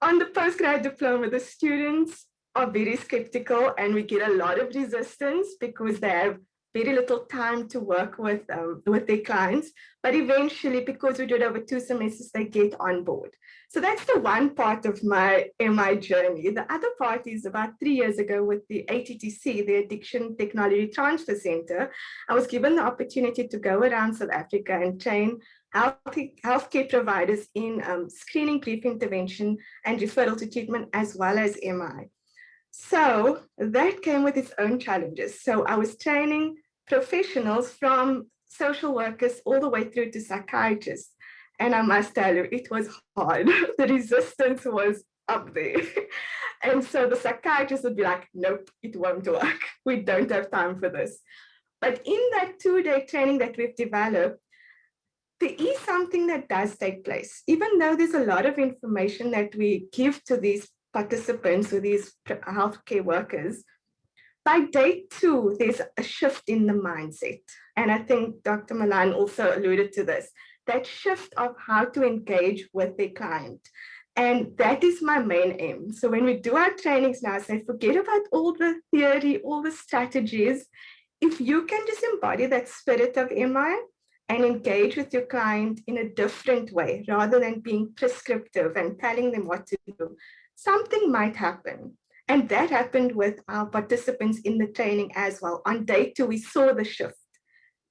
on the postgrad diploma, the students are very skeptical, and we get a lot of resistance because they have very little time to work with their clients. But eventually, because we do it over 2 semesters, they get on board. So that's the one part of my MI journey. The other part is about 3 years ago with the ATTC, the Addiction Technology Transfer Center. I was given the opportunity to go around South Africa and train healthcare providers in screening, brief intervention, and referral to treatment, as well as MI. So that came with its own challenges. So I was training professionals from social workers all the way through to psychiatrists. And I must tell you, it was hard. The resistance was up there. And so the psychiatrists would be like, nope, it won't work. We don't have time for this. But in that 2-day training that we've developed, there is something that does take place. Even though there's a lot of information that we give to these participants or these healthcare workers, by day 2, there's a shift in the mindset. And I think Dr. Milan also alluded to this, that shift of how to engage with their client. And that is my main aim. So when we do our trainings now, I say, forget about all the theory, all the strategies. If you can just embody that spirit of MI and engage with your client in a different way, rather than being prescriptive and telling them what to do, something might happen. And that happened with our participants in the training as well. On day 2, we saw the shift.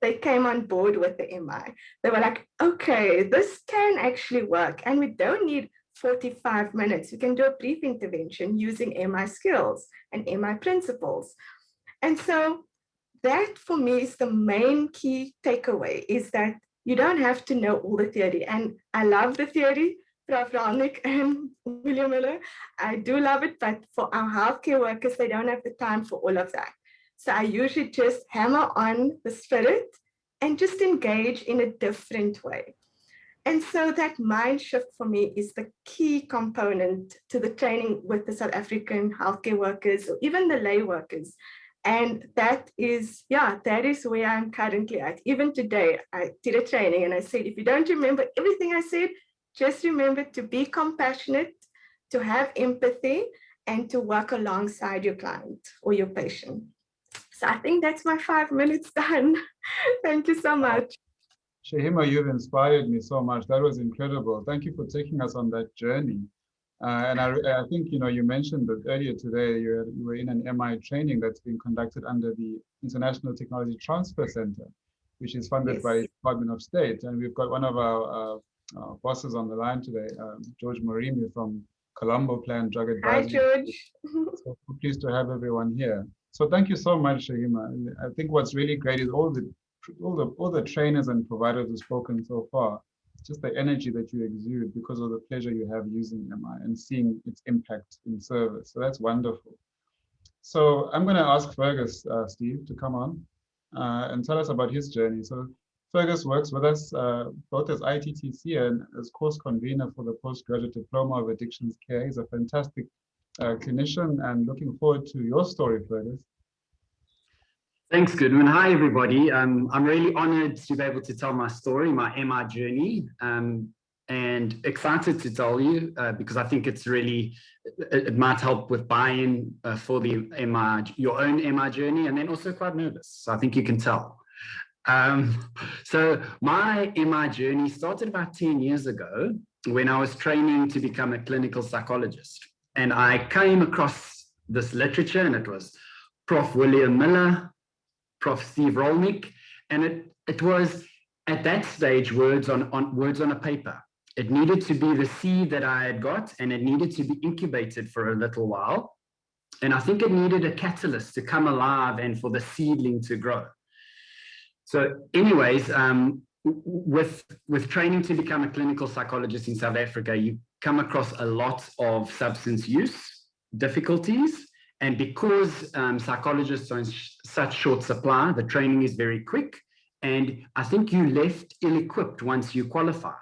They came on board with the MI. They were like, okay, this can actually work. And we don't need 45 minutes. We can do a brief intervention using MI skills and MI principles. And so that for me is the main key takeaway, is that you don't have to know all the theory. And I love the theory, Prof. Ralnick and William Miller. I do love it, but for our healthcare workers, they don't have the time for all of that. So I usually just hammer on the spirit and just engage in a different way. And so that mind shift for me is the key component to the training with the South African healthcare workers, or even the lay workers. And that is where I'm currently at. Even today, I did a training and I said, if you don't remember everything I said, just remember to be compassionate, to have empathy, and to work alongside your client or your patient. So I think that's my 5 minutes done. Thank you so much. Shahima, you've inspired me so much. That was incredible. Thank you for taking us on that journey. And I think, you mentioned that earlier today, you were in an MI training that's being conducted under the International Technology Transfer Center, which is funded by the Department of State. And we've got one of our bosses on the line today, George Morimi from Colombo Plan Drug Advisory. Hi, George. So we're pleased to have everyone here. So thank you so much, Shahima. I think what's really great is all the all the trainers and providers who've spoken so far, just the energy that you exude because of the pleasure you have using MI and seeing its impact in service. So that's wonderful. So I'm going to ask Fergus, Steve, to come on and tell us about his journey. So Fergus works with us both as ITTC and as course convener for the Postgraduate Diploma of Addictions Care. He's a fantastic clinician, and looking forward to your story, Fergus. Thanks, Goodwin. Hi, everybody. I'm really honored to be able to tell my story, my MI journey, and excited to tell you because I think it's really, it might help with buy-in for the MI, your own MI journey, and then also quite nervous. So I think you can tell. So my MI journey started about 10 years ago when I was training to become a clinical psychologist. And I came across this literature, and it was Prof. William Miller, Prof. Steve Rolnick, and it was at that stage words on a paper. It needed to be the seed that I had got, and it needed to be incubated for a little while. And I think it needed a catalyst to come alive and for the seedling to grow. So anyways, with training to become a clinical psychologist in South Africa, you come across a lot of substance use difficulties. And because psychologists are in such short supply, the training is very quick. And I think you left ill-equipped once you qualified.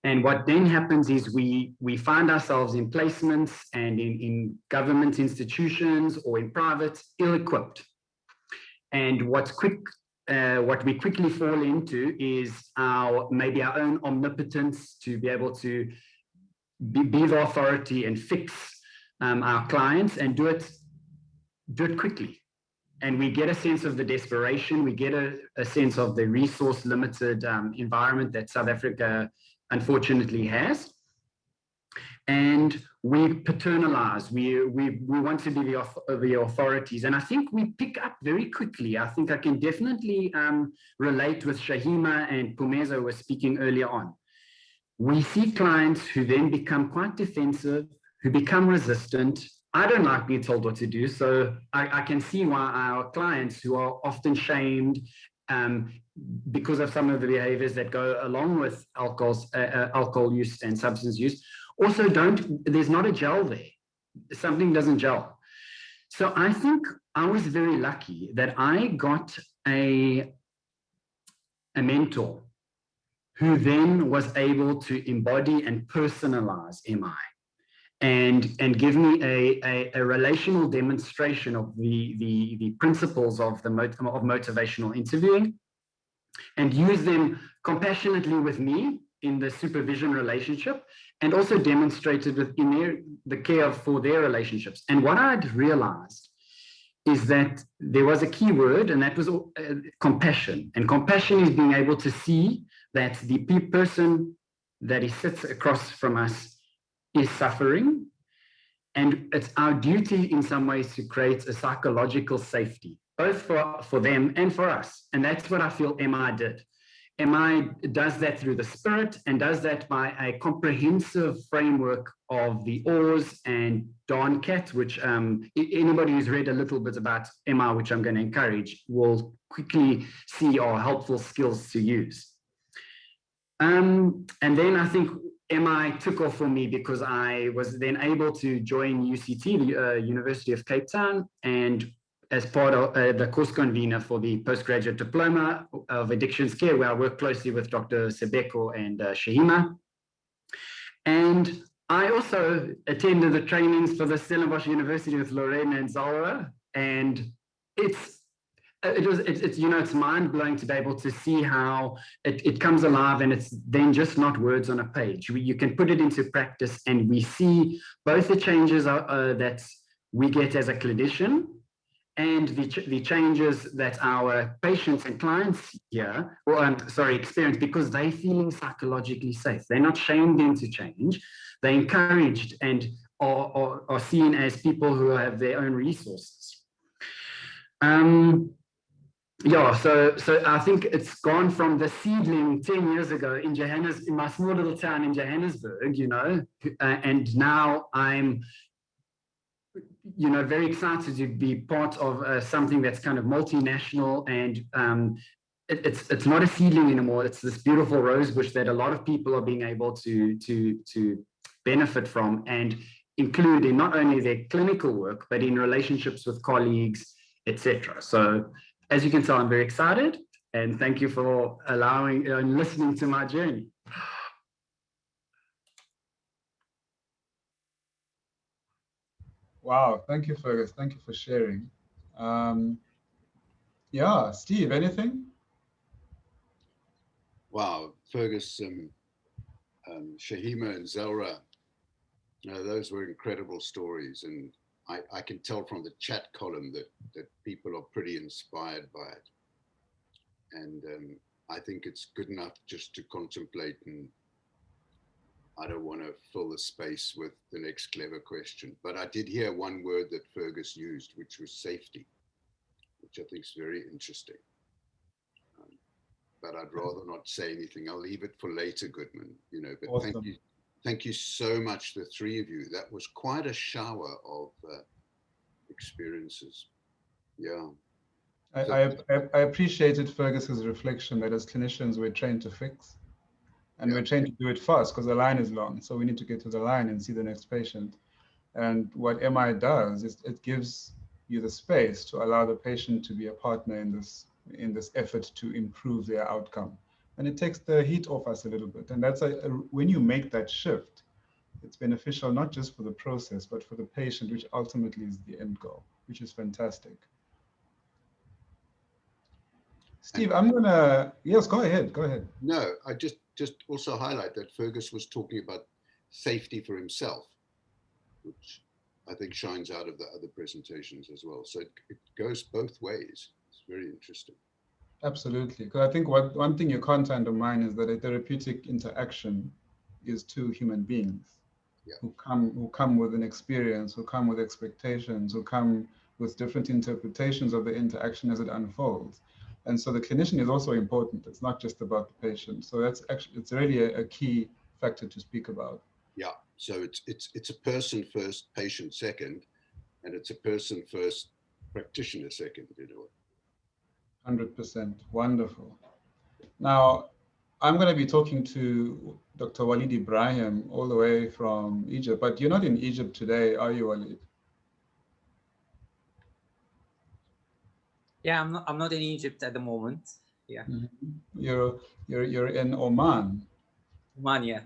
And what then happens is we find ourselves in placements and in government institutions or in private, ill-equipped. And what we quickly fall into is maybe our own omnipotence to be able to be the authority and fix our clients and do it quickly. And we get a sense of the desperation, we get a sense of the resource limited environment that South Africa unfortunately has. And we paternalize, we want to be the authorities. And I think we pick up very quickly. I think I can definitely relate with Shahima and Pumeza, who were speaking earlier on. We see clients who then become quite defensive, who become resistant. I don't like being told what to do, so I can see why our clients who are often shamed because of some of the behaviors that go along with alcohol use and substance use, also there's not a gel there. Something doesn't gel. So I think I was very lucky that I got a mentor who then was able to embody and personalize MI. And give me a relational demonstration of the principles of motivational interviewing, and use them compassionately with me in the supervision relationship, and also demonstrated within the care for their relationships. And what I'd realized is that there was a key word, and that was compassion. And compassion is being able to see that the person that sits across from us is suffering, and it's our duty in some ways to create a psychological safety, both for them and for us. And that's what I feel MI did. MI does that through the spirit, and does that by a comprehensive framework of the Oars and Don Cat, which anybody who's read a little bit about MI, which I'm going to encourage, will quickly see are helpful skills to use. And then I think MI took off for me because I was then able to join UCT, the University of Cape Town, and as part of the course convener for the Postgraduate Diploma of Addictions Care, where I work closely with Dr. Sebeko and Shahima. And I also attended the trainings for the Stellenbosch University with Lorena and Zalra, and it's mind-blowing to be able to see how it comes alive, and it's then just not words on a page. You can put it into practice, and we see both the changes that we get as a clinician and the changes that our patients and clients experience, because they're feeling psychologically safe. They're not shamed into change. They're encouraged and are seen as people who have their own resources. So I think it's gone from the seedling 10 years ago in my small little town in Johannesburg, and now I'm you know, very excited to be part of something that's kind of multinational, and it's not a seedling anymore. It's this beautiful rose bush that a lot of people are being able to benefit from, and include in not only their clinical work, but in relationships with colleagues, etc. So as you can tell, I'm very excited, and thank you for allowing and listening to my journey. Wow, thank you, Fergus. Thank you for sharing. Yeah, Steve, anything? Wow, Fergus, Shahima and Zelra, those were incredible stories. And I can tell from the chat column that people are pretty inspired by it. And I think it's good enough just to contemplate, and I don't want to fill the space with the next clever question. But I did hear one word that Fergus used, which was safety, which I think is very interesting. But I'd rather not say anything. I'll leave it for later, Goodman. You know, but Awesome. thank you so much, the three of you. That was quite a shower of experiences. Yeah. I appreciated Fergus's reflection that as clinicians, we're trained to fix, and we're trained to do it fast because the line is long. So we need to get to the line and see the next patient. And what MI does is it gives you the space to allow the patient to be a partner in this effort to improve their outcome. And it takes the heat off us a little bit. And that's when you make that shift, it's beneficial not just for the process, but for the patient, which ultimately is the end goal, which is fantastic. Steve, I'm gonna, yes, go ahead. No, I just also highlight that Fergus was talking about safety for himself, which I think shines out of the other presentations as well. So it goes both ways. It's very interesting. Absolutely, because I think one thing you can't undermine is that a therapeutic interaction is two human beings who come with an experience, who come with expectations, who come with different interpretations of the interaction as it unfolds. And so the clinician is also important. It's not just about the patient. So that's actually, it's really a key factor to speak about. Yeah, so it's a person first, patient second, and it's a person first, practitioner second, you know. 100%, wonderful. Now, I'm going to be talking to Dr. Walid Ibrahim all the way from Egypt, but you're not in Egypt today, are you, Walid? Yeah, I'm not in Egypt at the moment. Yeah. You're in Oman. Oman, yeah.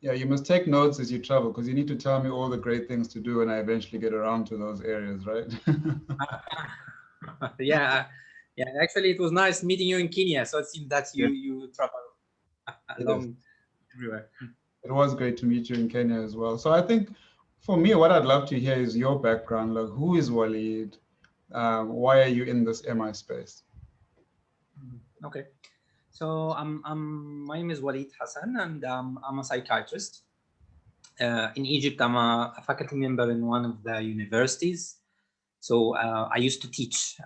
Yeah, you must take notes as you travel, because you need to tell me all the great things to do when I eventually get around to those areas, right? Yeah. Actually, it was nice meeting you in Kenya. So it seems that you travel along everywhere. It was great to meet you in Kenya as well. So I think for me, what I'd love to hear is your background. Like, who is Walid? Why are you in this MI space? Okay. So my name is Walid Hassan, and I'm a psychiatrist. In Egypt, I'm a faculty member in one of the universities. So I used to teach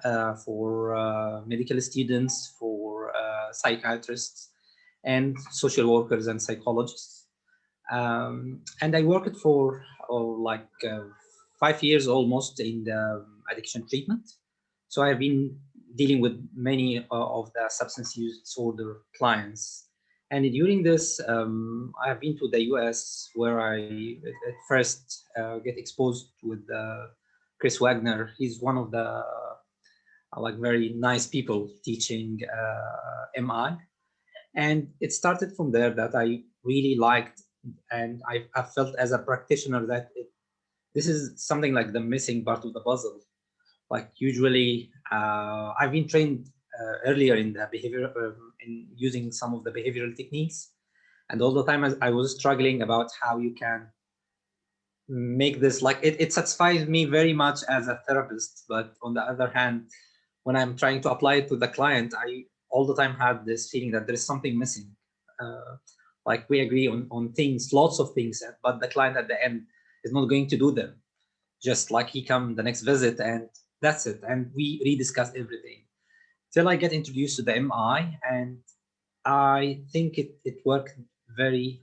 for medical students, for psychiatrists, and social workers and psychologists. And I worked for 5 years almost in the addiction treatment. So I've been dealing with many of the substance use disorder clients. And during this, I've been to the US, where I at first get exposed with Chris Wagner. He's one of the very nice people teaching MI. And it started from there that I really liked, and I felt as a practitioner that this is something like the missing part of the puzzle. Like usually, I've been trained earlier in the behavior, in using some of the behavioral techniques, and all the time I was struggling about how you can make this it satisfies me very much as a therapist, but on the other hand, when I'm trying to apply it to the client, I all the time had this feeling that there is something missing. Like we agree on things, lots of things, but the client at the end is not going to do them. Just like he come the next visit and that's it. And we rediscuss everything till I get introduced to the MI, and I think it worked very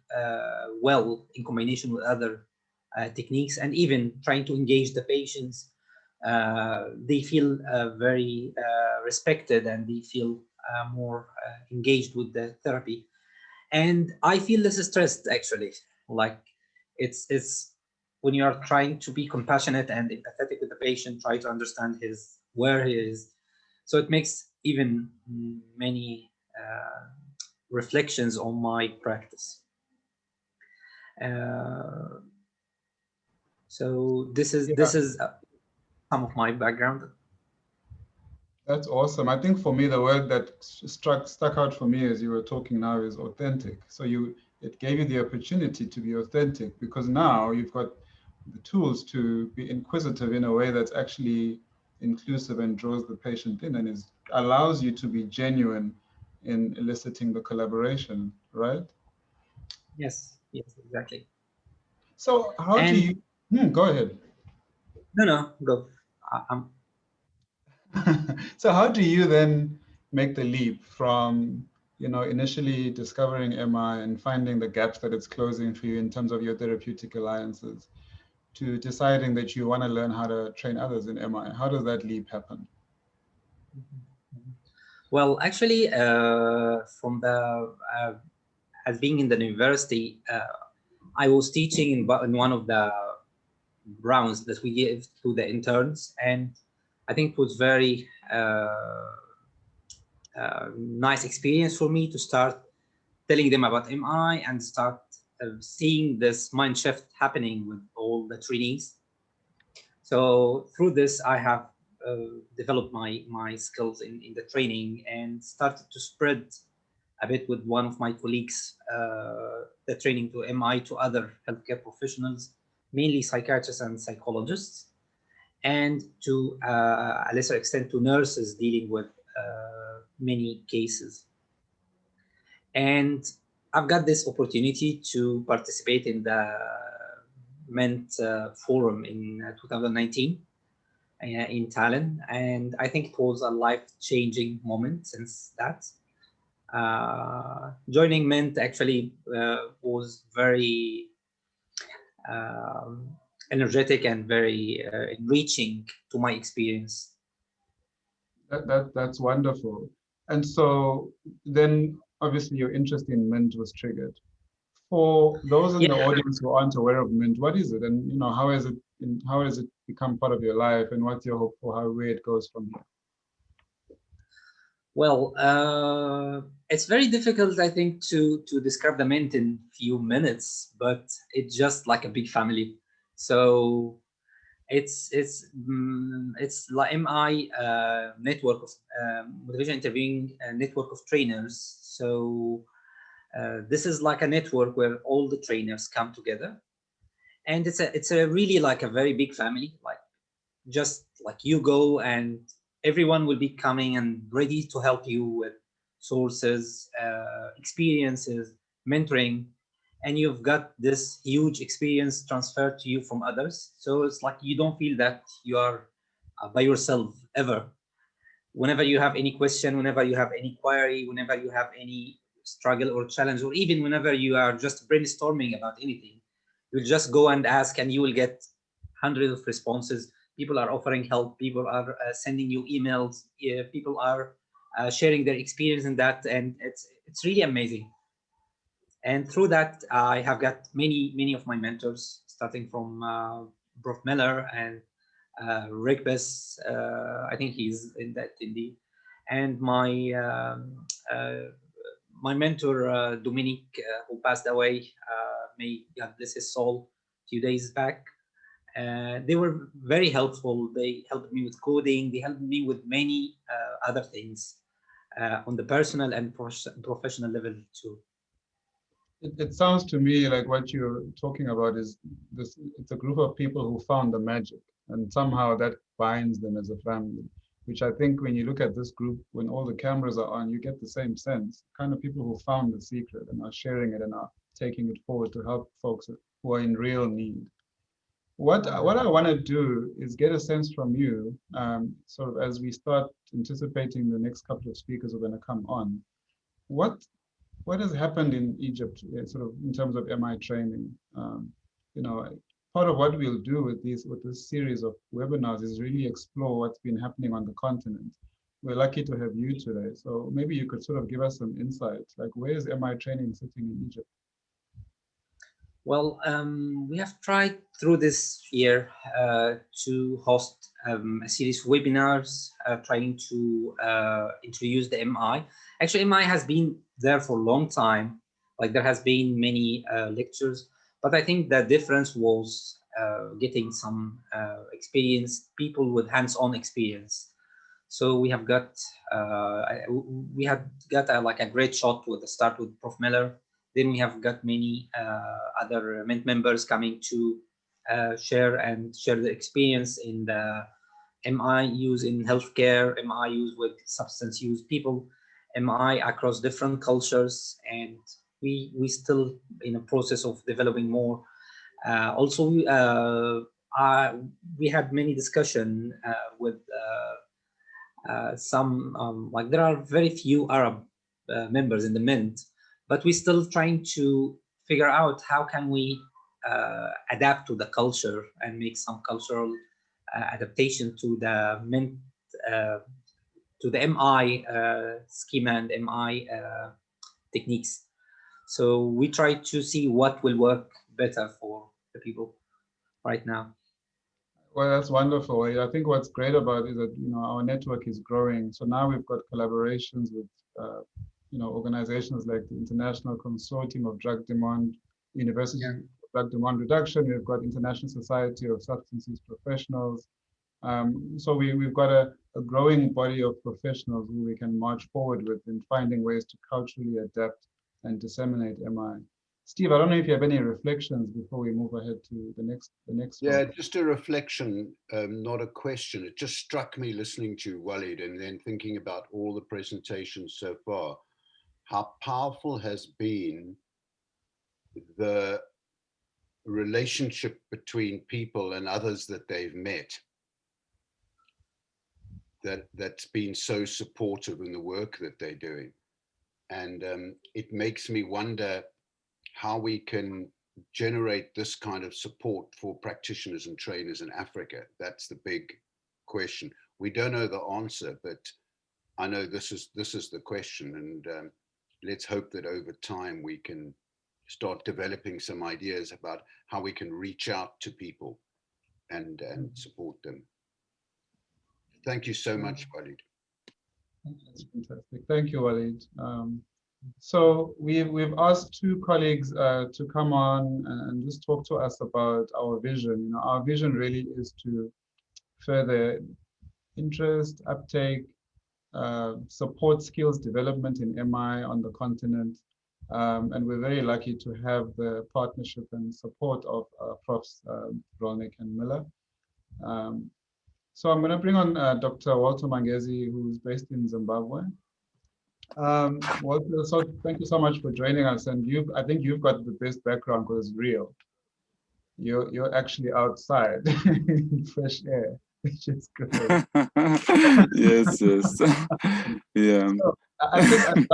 well in combination with other techniques, and even trying to engage the patients. They feel very respected, and they feel more engaged with the therapy. And I feel less stressed, actually. Like it's when you are trying to be compassionate and empathetic with the patient, try to understand where he is. So it makes even many reflections on my practice. So this is some of my background. That's awesome. I think for me, the word that stuck out for me as you were talking now is authentic. So it gave you the opportunity to be authentic, because now you've got the tools to be inquisitive in a way that's actually inclusive and draws the patient in, and allows you to be genuine in eliciting the collaboration, right? Yes, exactly. So how do you, go ahead. No, go. So how do you then make the leap from, initially discovering MI and finding the gaps that it's closing for you in terms of your therapeutic alliances, to deciding that you want to learn how to train others in MI? How does that leap happen? Well, actually, from as being in the university, I was teaching in one of the rounds that we gave to the interns, and I think it was very nice experience for me to start telling them about MI and start seeing this mind shift happening with all the trainees. So through this, I have developed my skills in the training and started to spread a bit with one of my colleagues, the training to MI to other healthcare professionals, mainly psychiatrists and psychologists, and to a lesser extent to nurses dealing with many cases. And I've got this opportunity to participate in the MENT forum in 2019 in Tallinn, and I think it was a life-changing moment since that. Joining MENT actually was very energetic and very enriching to my experience. That's wonderful. And so then obviously your interest in MENT was triggered. For those in the audience who aren't aware of MENT, what is it? And how has it become part of your life, and what's your hope for where it goes from here? Well, it's very difficult, I think, to describe the MENT in few minutes, but it's just like a big family. So it's like MI network of motivation interviewing network of trainers. So this is like a network where all the trainers come together, and it's a really like a very big family. Like just like you go and everyone will be coming and ready to help you with sources, experiences, mentoring, and you've got this huge experience transferred to you from others. So it's like you don't feel that you are by yourself ever. Whenever you have any question, whenever you have any query, whenever you have any struggle or challenge, or even whenever you are just brainstorming about anything, you'll just go and ask and you will get hundreds of responses. People are offering help, people are sending you emails, people are sharing their experience in that, and it's really amazing. And through that, I have got many of my mentors, starting from Prof. Miller and Rick Bess, I think he's in that indeed, and my mentor Dominique, who passed away, may God bless his soul, a few days back. They were very helpful. They helped me with coding. They helped me with many other things on the personal and professional level too. It sounds to me like what you're talking about is this. It's a group of people who found the magic, and somehow that binds them as a family, which I think when you look at this group, when all the cameras are on, you get the same sense, kind of people who found the secret and are sharing it and are taking it forward to help folks who are in real need. What I want to do is get a sense from you, sort of as we start anticipating the next couple of speakers who are going to come on. What has happened in Egypt, sort of in terms of MI training? part of what we'll do with this series of webinars is really explore what's been happening on the continent. We're lucky to have you today. So maybe you could sort of give us some insights, like where is MI training sitting in Egypt? Well, we have tried through this year to host a series of webinars trying to introduce the MI. Actually, MI has been there for a long time. Like there has been many lectures, but I think the difference was getting some experienced people with hands-on experience. So we have got like a great shot with the start with Prof. Miller. Then we have got many other Mint members coming to share the experience in the MI use in healthcare, MI use with substance use people, MI across different cultures, and we still in a process of developing more. Also, we had many discussion with some like there are very few Arab members in the Mint, but we're still trying to figure out how can we adapt to the culture and make some cultural adaptation to the Mint, to the MI schema and MI techniques. So we try to see what will work better for the people right now. Well, that's wonderful. I think what's great about it is that our network is growing. So now we've got collaborations with organizations like the International Consortium of Drug Demand, University of Drug Demand Reduction. We've got International Society of Substance Use Professionals. So we've got a growing body of professionals who we can march forward with in finding ways to culturally adapt and disseminate MI. Steve, I don't know if you have any reflections before we move ahead to the next Yeah, one. just a reflection, not a question. It just struck me listening to Walid and then thinking about all the presentations so far, how powerful has been the relationship between people and others that they've met, that's been so supportive in the work that they're doing. And it makes me wonder how we can generate this kind of support for practitioners and trainers in Africa. That's the big question. We don't know the answer, but I know this is the question, and let's hope that over time we can start developing some ideas about how we can reach out to people and support them. Thank you so much, Walid. That's fantastic. Thank you, Walid. So we've asked two colleagues to come on and just talk to us about our vision. Our vision really is to further interest, uptake, support skills development in MI on the continent. And we're very lucky to have the partnership and support of Profs. Rolnick and Miller. So I'm going to bring on Dr. Walter Mangezi, who's based in Zimbabwe. Walter, so thank you so much for joining us. And I think you've got the best background because it's real. You're actually outside in fresh air, which is great. Yes. Yeah. So I think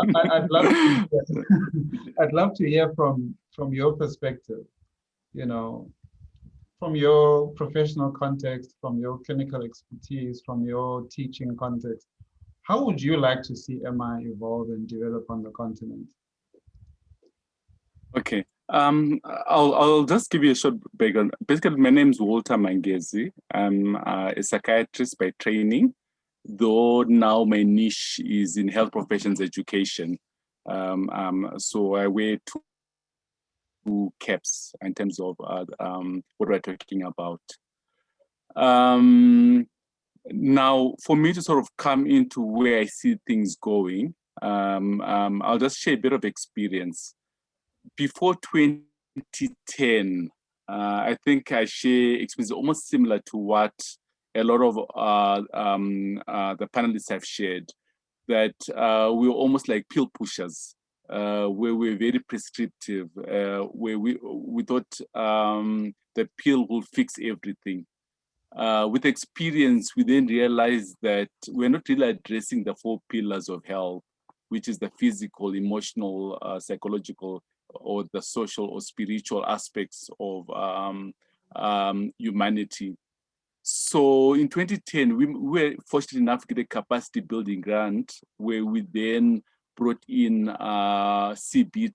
I'd love to hear from your perspective, from your professional context, from your clinical expertise, from your teaching context. How would you like to see MI evolve and develop on the continent? Okay. I'll just give you a short background. Basically, my name is Walter Mangezi. I'm a psychiatrist by training, though now my niche is in health professions education. So I wear two caps in terms of what we're talking about. Now, for me to sort of come into where I see things going, I'll just share a bit of experience. Before 2010, I think I share experience almost similar to what a lot of the panelists have shared, that we were almost like pill pushers, where we're very prescriptive, where we thought the pill will fix everything. With experience, we then realized that we're not really addressing the 4 pillars of health, which is the physical, emotional, psychological, or the social or spiritual aspects of humanity. So in 2010, we were fortunate enough to get a capacity building grant where we then brought in CB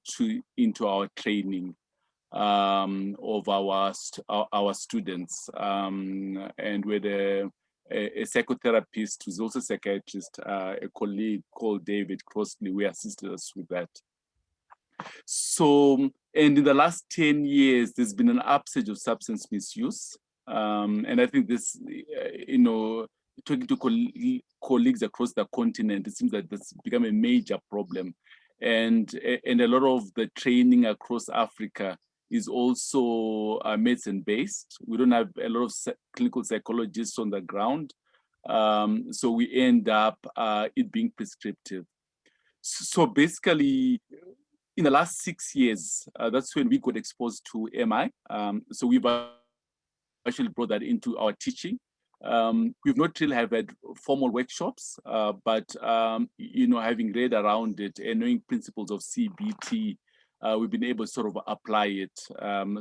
into our training of our students, and with a psychotherapist who's also a psychiatrist, a colleague called David Crossley, who assisted us with that. So, and in the last 10 years, there's been an upsurge of substance misuse. And I think this, talking to colleagues across the continent, it seems that that's become a major problem. And a lot of the training across Africa is also medicine-based. We don't have a lot of clinical psychologists on the ground. So we end up it being prescriptive. So basically, in the last 6 years, that's when we got exposed to MI. So we've actually brought that into our teaching. We've not really had formal workshops, but having read around it and knowing principles of CBT, we've been able to sort of apply it.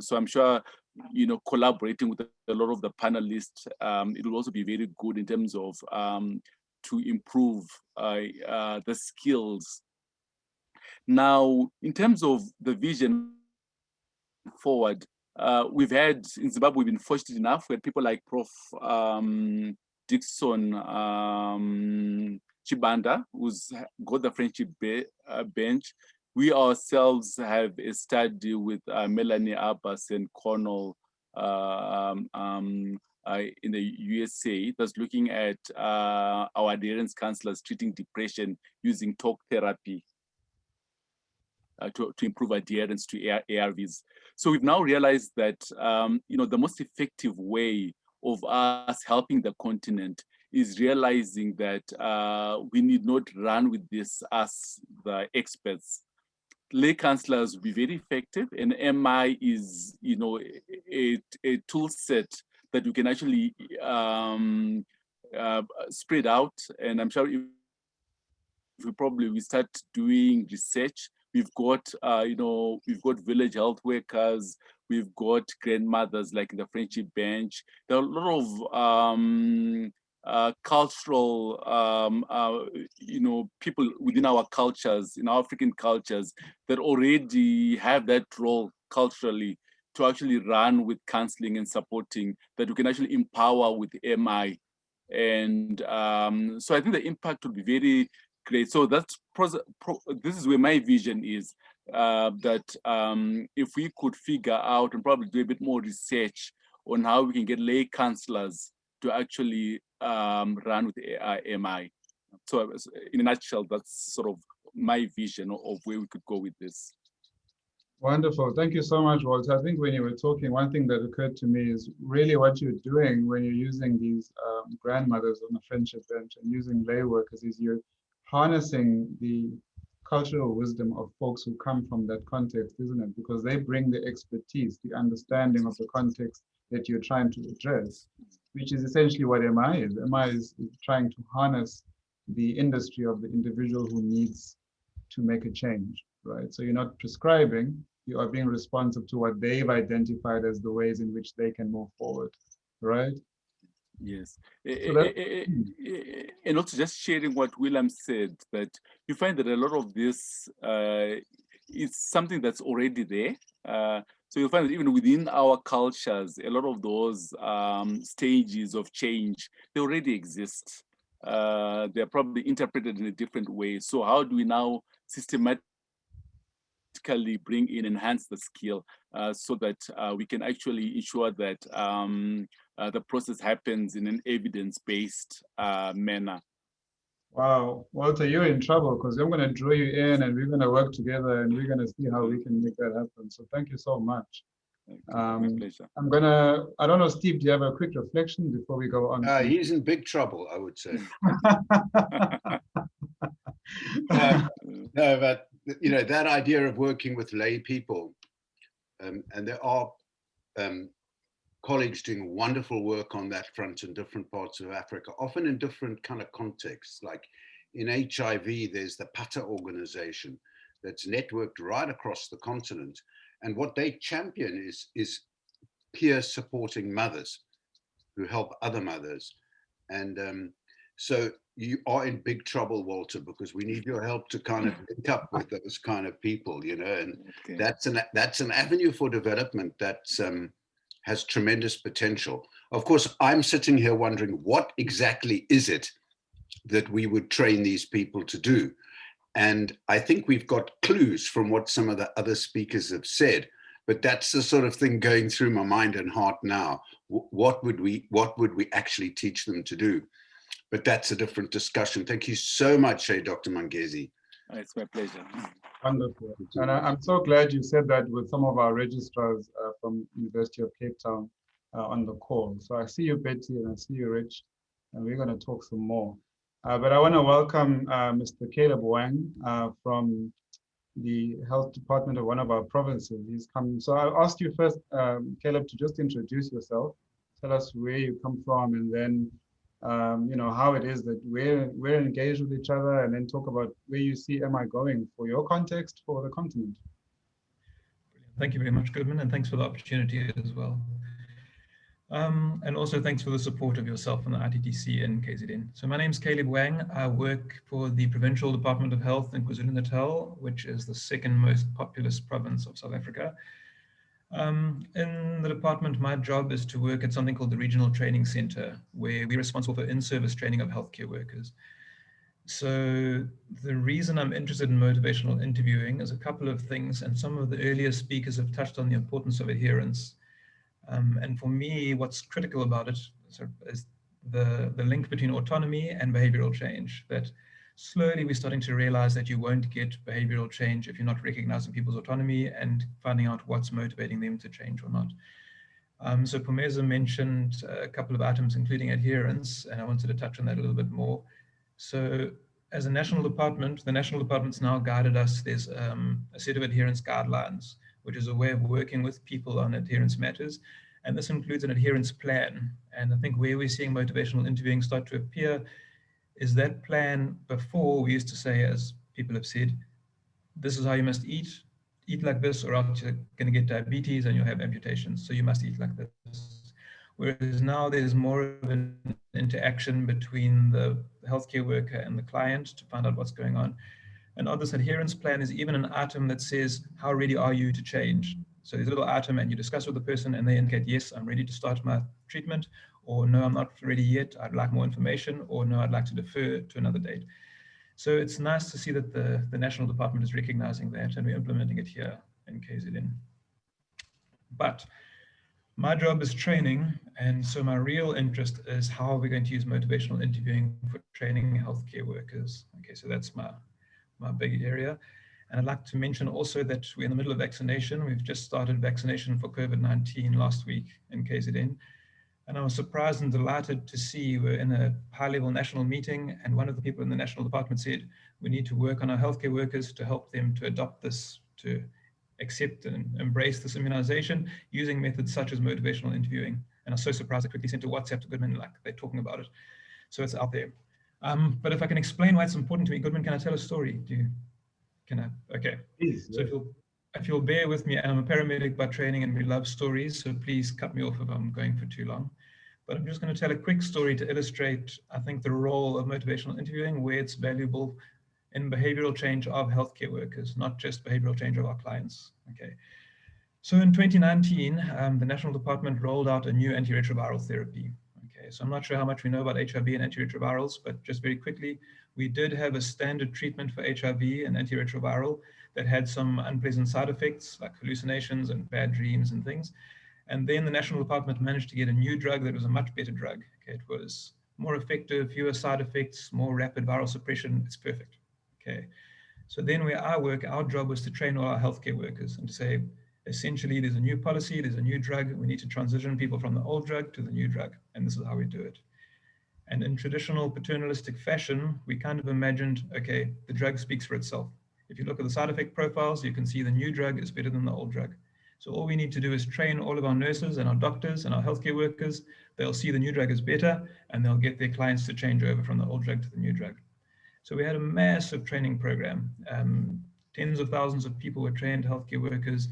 So I'm sure, collaborating with a lot of the panelists, it will also be very good in terms of to improve the skills. Now, in terms of the vision forward, we've had in Zimbabwe, we've been fortunate enough with people like Prof. Dixon Chibanda, who's got the friendship bench. We ourselves have a study with Melanie Abbas and Connell in the USA that's looking at our adherence counselors treating depression using talk therapy. To improve adherence to ARVs. So we've now realized that the most effective way of us helping the continent is realizing that we need not run with this as the experts. Lay counselors will be very effective, and MI is a tool set that we can actually spread out. And I'm sure if we start doing research, we've got village health workers, we've got grandmothers like in the friendship bench. There are a lot of cultural people within our cultures, in our African cultures, that already have that role culturally to actually run with counseling and supporting, that we can actually empower with MI. And so I think the impact will be very great. So that's this is where my vision is, that if we could figure out and probably do a bit more research on how we can get lay counselors to actually run with MI. So in a nutshell, that's sort of my vision of where we could go with this. Wonderful. Thank you so much, Walter. I think when you were talking, one thing that occurred to me is really what you're doing when you're using these grandmothers on the friendship bench and using lay workers is you're harnessing the cultural wisdom of folks who come from that context, isn't it? Because they bring the expertise, the understanding of the context that you're trying to address, which is essentially what MI is. MI is trying to harness the industry of the individual who needs to make a change, right? So you're not prescribing, you are being responsive to what they've identified as the ways in which they can move forward, right? Yes. So that, and also just sharing what William said, that you find that a lot of this is something that's already there. So you'll find that even within our cultures, a lot of those stages of change, they already exist. They're probably interpreted in a different way. So how do we now systematically bring in, enhance the skill so that we can actually ensure that the process happens in an evidence-based manner? wow, Walter, you're in trouble because I'm going to draw you in and we're going to work together and we're going to see how we can make that happen. So thank you so much. My pleasure. I don't know, Steve, do you have a quick reflection before we go on? He's in big trouble, I would say. No, but that idea of working with lay people, and there are colleagues doing wonderful work on that front in different parts of Africa, often in different kind of contexts. Like in HIV, there's the PATA organization that's networked right across the continent. And what they champion is peer supporting mothers who help other mothers. And so you are in big trouble, Walter, because we need your help to kind of link up with those kind of people, you know, and Okay. that's an avenue for development that has tremendous potential. Of course, I'm sitting here wondering, what exactly is it that we would train these people to do? And I think we've got clues from what some of the other speakers have said, but that's the sort of thing going through my mind and heart now. What would we actually teach them to do? But that's a different discussion. Thank you so much, Dr. Mangezi. It's my pleasure. Wonderful. And I'm so glad you said that with some of our registrars from University of Cape Town on the call. So I see you, Betty, and I see you, Rich, and we're going to talk some more. But I want to welcome Mr. Caleb Wang from the health department of one of our provinces. He's come. So I'll ask you first, Caleb, to just introduce yourself. Tell us where you come from, and then you know, how it is that we're engaged with each other, and then talk about where you see MI going for your context for the continent. Thank you very much, Goodman, and thanks for the opportunity as well. And also thanks for the support of yourself and the ITTC and KZN. So my name is Caleb Wang. I work for the Provincial Department of Health in KwaZulu-Natal, which is the second most populous province of South Africa. In the department, my job is to work at something called the Regional Training Center, where we're responsible for in-service training of healthcare workers. So the reason I'm interested in motivational interviewing is a couple of things, and some of the earlier speakers have touched on the importance of adherence. And for me, what's critical about it is the link between autonomy and behavioral change, that slowly we're starting to realize that you won't get behavioral change if you're not recognizing people's autonomy and finding out what's motivating them to change or not. So Pumeza mentioned a couple of items, including adherence, and I wanted to touch on that a little bit more. So as a national department, the national department's now guided us. There's a set of adherence guidelines, which is a way of working with people on adherence matters. And this includes an adherence plan. And I think where we're seeing motivational interviewing start to appear is that plan. Before, we used to say, as people have said, this is how you must eat like this, or else you're going to get diabetes and you'll have amputations. So you must eat like this. Whereas now there's more of an interaction between the healthcare worker and the client to find out what's going on. And on this adherence plan is even an item that says, how ready are you to change? So there's a little item and you discuss with the person and they indicate, yes, I'm ready to start my treatment, or no, I'm not ready yet, I'd like more information, or no, I'd like to defer to another date. So it's nice to see that the National Department is recognizing that and we're implementing it here in KZN. But my job is training, and so my real interest is how are we going to use motivational interviewing for training healthcare workers. Okay, so that's my big area. And I'd like to mention also that we're in the middle of vaccination. We've just started vaccination for COVID-19 last week in KZN. And I was surprised and delighted to see we're in a high-level national meeting, and one of the people in the national department said, we need to work on our healthcare workers to help them to adopt this, to accept and embrace this immunization using methods such as motivational interviewing. And I was so surprised I quickly sent a WhatsApp to Goodman, like they're talking about it. So it's out there. But if I can explain why it's important to me, Goodman, can I tell a story? Can I? Okay. Please, so if you'll bear with me, I'm a paramedic by training and we love stories, so please cut me off if I'm going for too long. But I'm just going to tell a quick story to illustrate, I think, the role of motivational interviewing, where it's valuable in behavioral change of healthcare workers, not just behavioral change of our clients. Okay. So in 2019, the National Department rolled out a new antiretroviral therapy. Okay, so I'm not sure how much we know about HIV and antiretrovirals, but just very quickly, we did have a standard treatment for HIV and antiretroviral that had some unpleasant side effects like hallucinations and bad dreams and things. And then the National Department managed to get a new drug that was a much better drug. Okay, it was more effective, fewer side effects, more rapid viral suppression. It's perfect. Okay, so then where I work, our job was to train all our healthcare workers and to say, essentially, there's a new policy, there's a new drug. We need to transition people from the old drug to the new drug. And this is how we do it. And in traditional paternalistic fashion, we kind of imagined, okay, the drug speaks for itself. If you look at the side effect profiles, you can see the new drug is better than the old drug. So all we need to do is train all of our nurses and our doctors and our healthcare workers. They'll see the new drug is better, and they'll get their clients to change over from the old drug to the new drug. So we had a massive training program. Tens of thousands of people were trained healthcare workers.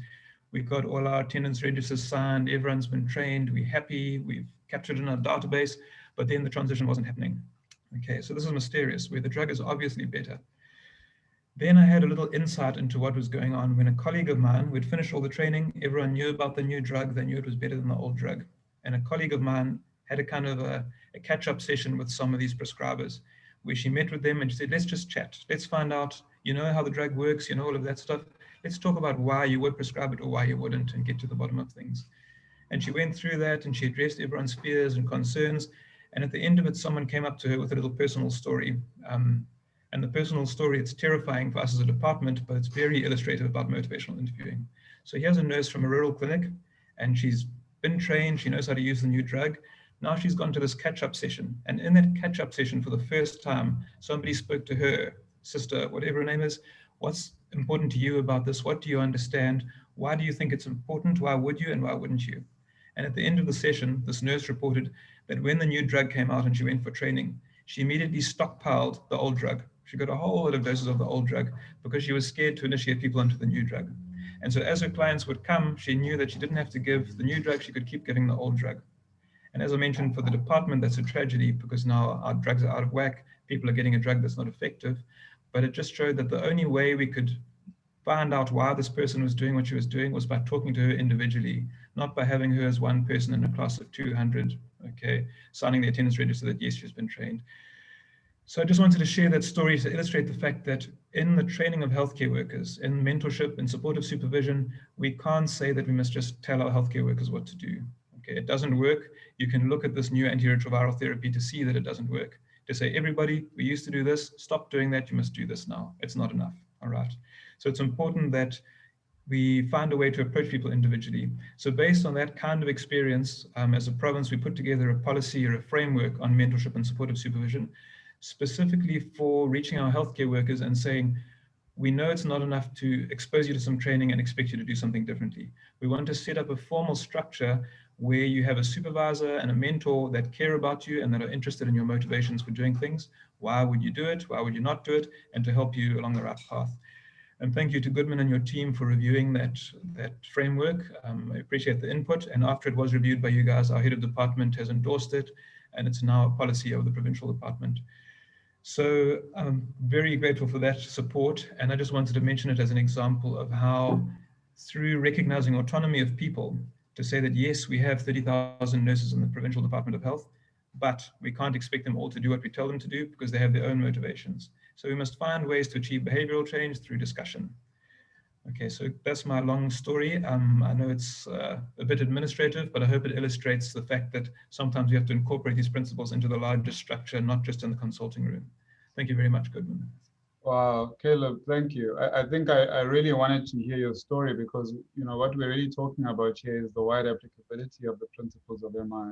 We got all our attendance registers signed, everyone's been trained, we're happy, we've captured in our database, but then the transition wasn't happening. Okay, so this is mysterious, where the drug is obviously better. Then I had a little insight into what was going on when a colleague of mine, we'd finished all the training, everyone knew about the new drug, they knew it was better than the old drug. And a colleague of mine had a kind of a catch-up session with some of these prescribers, where she met with them and she said, let's just chat. Let's find out, you know how the drug works, you know, all of that stuff. Let's talk about why you would prescribe it or why you wouldn't and get to the bottom of things. And she went through that and she addressed everyone's fears and concerns. And at the end of it, someone came up to her with a little personal story. And the personal story, it's terrifying for us as a department, but it's very illustrative about motivational interviewing. So here's a nurse from a rural clinic, and she's been trained, she knows how to use the new drug. Now she's gone to this catch-up session. And in that catch-up session, for the first time, somebody spoke to her, sister, whatever her name is, what's important to you about this? What do you understand? Why do you think it's important? Why would you and why wouldn't you? And at the end of the session, this nurse reported that when the new drug came out and she went for training, she immediately stockpiled the old drug. She got a whole lot of doses of the old drug because she was scared to initiate people onto the new drug. And so as her clients would come, she knew that she didn't have to give the new drug, she could keep giving the old drug. And as I mentioned, for the department, that's a tragedy because now our drugs are out of whack. People are getting a drug that's not effective. But it just showed that the only way we could find out why this person was doing what she was doing was by talking to her individually, not by having her as one person in a class of 200, okay, signing the attendance register that yes, she's been trained. So I just wanted to share that story to illustrate the fact that in the training of healthcare workers, in mentorship and supportive supervision, we can't say that we must just tell our healthcare workers what to do. Okay, it doesn't work. You can look at this new antiretroviral therapy to see that it doesn't work. To say, everybody, we used to do this, stop doing that, you must do this now. It's not enough, all right? So it's important that we find a way to approach people individually. So based on that kind of experience, as a province, we put together a policy or a framework on mentorship and supportive supervision, specifically for reaching our healthcare workers and saying, we know it's not enough to expose you to some training and expect you to do something differently. We want to set up a formal structure where you have a supervisor and a mentor that care about you and that are interested in your motivations for doing things. Why would you do it? Why would you not do it? And to help you along the right path. And thank you to Goodman and your team for reviewing that framework. I appreciate the input. And after it was reviewed by you guys, our head of department has endorsed it, and it's now a policy of the provincial department. So I'm very grateful for that support. And I just wanted to mention it as an example of how, through recognizing autonomy of people, to say that, yes, we have 30,000 nurses in the Provincial Department of Health, but we can't expect them all to do what we tell them to do because they have their own motivations. So we must find ways to achieve behavioral change through discussion. Okay, so that's my long story. I know it's a bit administrative, but I hope it illustrates the fact that sometimes we have to incorporate these principles into the larger structure, not just in the consulting room. Thank you very much, Goodman. Wow, Caleb, thank you. I think I really wanted to hear your story because, you know, what we're really talking about here is the wide applicability of the principles of MI.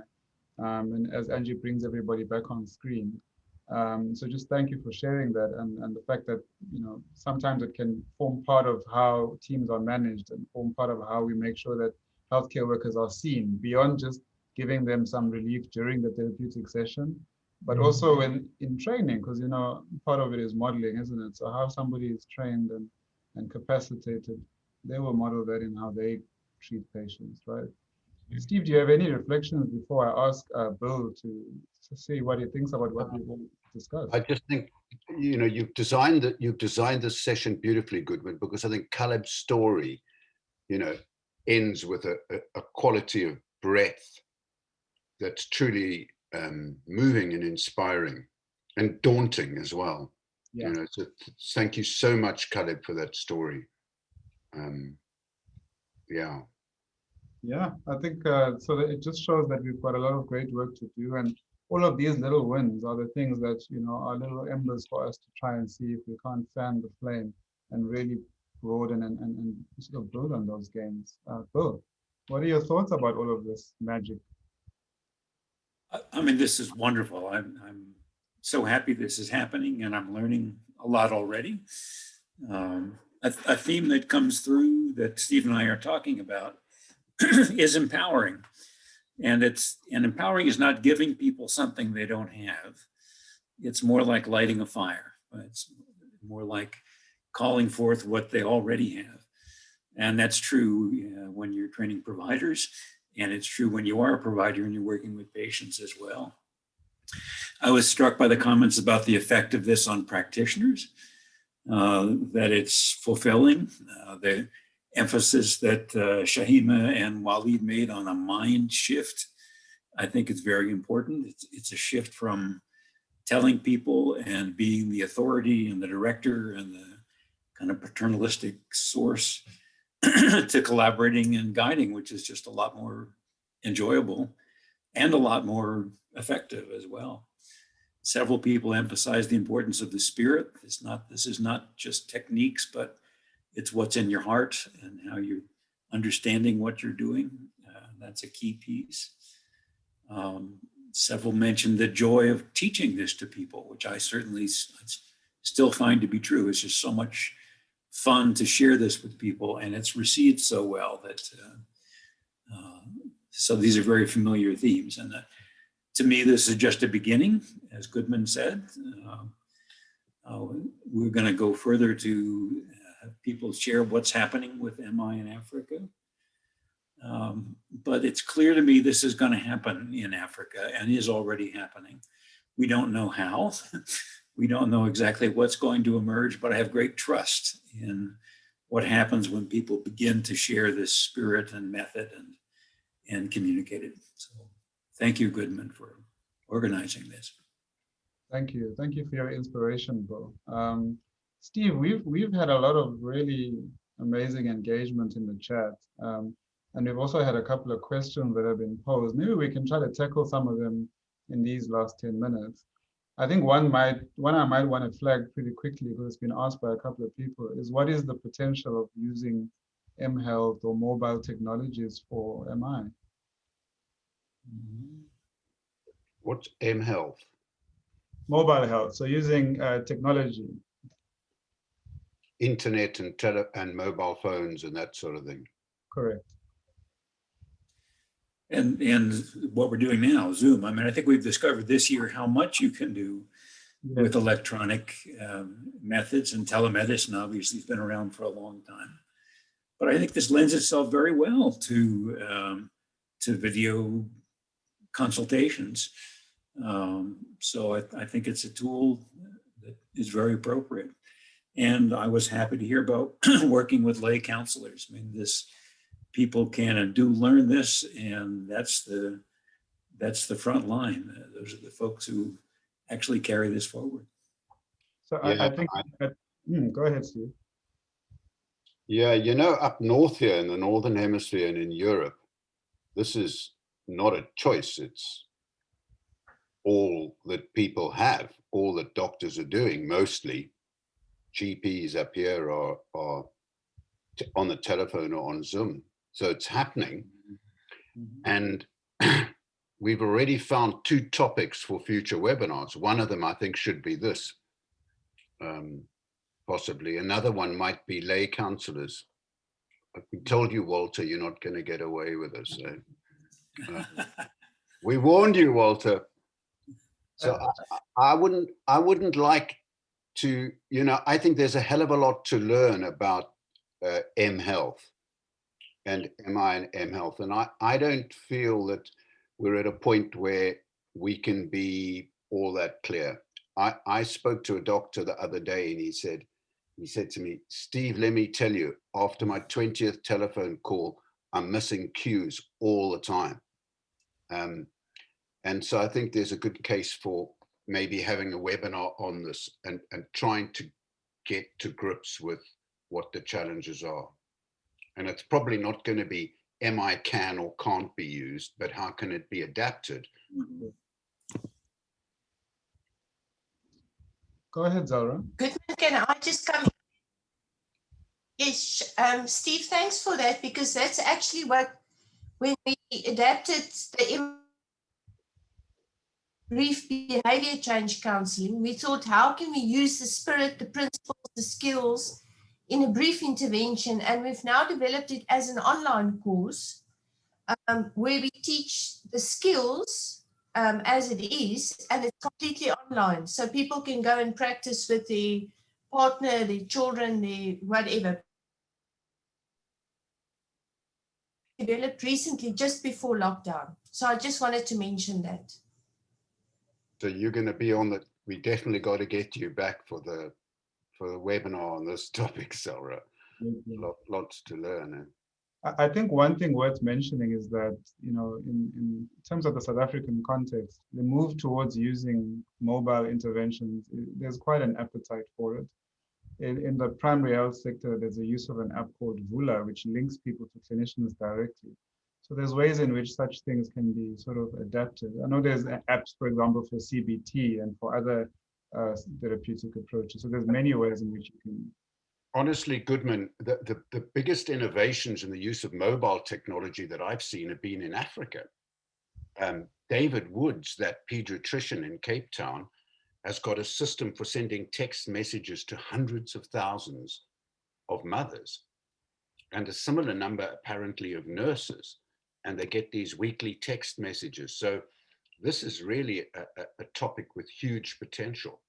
And as Angie brings everybody back on screen. So just thank you for sharing that and the fact that, you know, sometimes it can form part of how teams are managed and form part of how we make sure that healthcare workers are seen beyond just giving them some relief during the therapeutic session, but also in training, because, you know, part of it is modeling, isn't it? So how somebody is trained and capacitated, they will model that in how they treat patients, right? Steve, do you have any reflections before I ask Bill to see what he thinks about what we've all discussed? I just think, you know, you've designed this session beautifully, Goodman, because I think Caleb's story, you know, ends with a quality of breadth that's truly moving and inspiring and daunting as well. Yeah. You know, so thank you so much, Caleb, for that story. Yeah. Yeah, I think so that it just shows that we've got a lot of great work to do, and all of these little wins are the things that, you know, are little embers for us to try and see if we can't fan the flame and really broaden and sort of build on those gains. Bill, what are your thoughts about all of this magic? I mean, this is wonderful. I'm so happy this is happening, and I'm learning a lot already. A theme that comes through that Steve and I are talking about is empowering. And empowering is not giving people something they don't have. It's more like lighting a fire. It's more like calling forth what they already have. And that's true when you're training providers, and it's true when you are a provider and you're working with patients as well. I was struck by the comments about the effect of this on practitioners, that it's fulfilling. The emphasis that Shahima and Walid made on a mind shift, I think it's very important. It's a shift from telling people and being the authority and the director and the kind of paternalistic source to collaborating and guiding, which is just a lot more enjoyable and a lot more effective as well. Several people emphasize the importance of the spirit. This is not just techniques, but it's what's in your heart and how you're understanding what you're doing. That's a key piece. Several mentioned the joy of teaching this to people, which I certainly still find to be true. It's just so much fun to share this with people, and it's received so well that, so these are very familiar themes. And to me, this is just a beginning, as Goodman said. We're going to go further to have people share what's happening with MI in Africa. But it's clear to me this is going to happen in Africa and is already happening. We don't know how. We don't know exactly what's going to emerge, but I have great trust in what happens when people begin to share this spirit and method and communicate it. So thank you, Goodman, for organizing this. Thank you. Thank you for your inspiration, Bo. Steve, we've had a lot of really amazing engagement in the chat. And we've also had a couple of questions that have been posed. Maybe we can try to tackle some of them in these last 10 minutes. I think one I might want to flag pretty quickly, because it's been asked by a couple of people, is what is the potential of using mHealth or mobile technologies for MI? What's mHealth? Mobile health, so using technology. Internet and mobile phones and that sort of thing. Correct. And what we're doing now, Zoom. I mean, I think we've discovered this year how much you can do with electronic methods, and telemedicine obviously has been around for a long time. But I think this lends itself very well to video consultations. So I think it's a tool that is very appropriate. And I was happy to hear about working with lay counselors. I mean, people can and do learn this, and that's the front line. Those are the folks who actually carry this forward. So yeah, I think go ahead, Steve. Yeah, you know, up north here in the Northern Hemisphere and in Europe, this is not a choice. It's all that people have, all that doctors are doing. Mostly GPs up here are on the telephone or on Zoom. So it's happening. And we've already found 2 topics for future webinars. One of them, I think, should be this. Possibly another one might be lay counselors. We told you, Walter, you're not going to get away with this. We warned you, Walter. So I wouldn't like to, you know, I think there's a hell of a lot to learn about mHealth and MI and mHealth. And I don't feel that we're at a point where we can be all that clear. I spoke to a doctor the other day, and he said to me, Steve, let me tell you, after my 20th telephone call, I'm missing cues all the time. And so I think there's a good case for maybe having a webinar on this and trying to get to grips with what the challenges are. And it's probably not going to be MI can or can't be used, but how can it be adapted? Go ahead, Zara. Goodman, can I just come in? Yes, Steve, thanks for that, because that's actually what, when we adapted the brief behavior change counseling, we thought, how can we use the spirit, the principles, the skills in a brief intervention? And we've now developed it as an online course where we teach the skills as it is, and it's completely online. So people can go and practice with their partner, their children, their whatever. developed recently just before lockdown. So I just wanted to mention that. So you're going to be on the, we definitely got to get you back for the webinar on this topic, Sarah. Lots to learn. I think one thing worth mentioning is that, you know, in terms of the South African context, the move towards using mobile interventions, there's quite an appetite for it. In the primary health sector, there's a use of an app called Vula, which links people to clinicians directly. So there's ways in which such things can be sort of adapted. I know there's apps, for example, for CBT and for other therapeutic approaches. So there's many ways in which you can. Honestly, Goodman, the biggest innovations in the use of mobile technology that I've seen have been in Africa. David Woods, that pediatrician in Cape Town, has got a system for sending text messages to hundreds of thousands of mothers and a similar number apparently of nurses. And they get these weekly text messages. So this is really a topic with huge potential.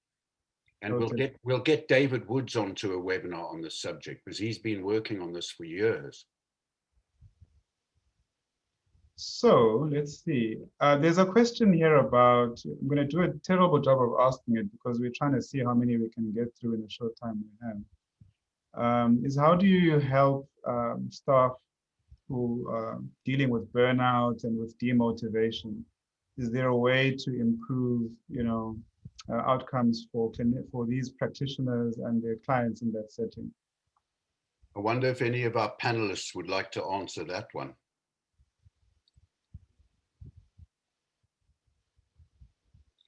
And we'll get David Woods onto a webinar on this subject because he's been working on this for years. So let's see. There's a question here about, I'm going to do a terrible job of asking it because we're trying to see how many we can get through in the short time we have. Is how do you help staff who are dealing with burnout and with demotivation? Is there a way to improve, you know, outcomes for these practitioners and their clients in that setting? I wonder if any of our panelists would like to answer that one.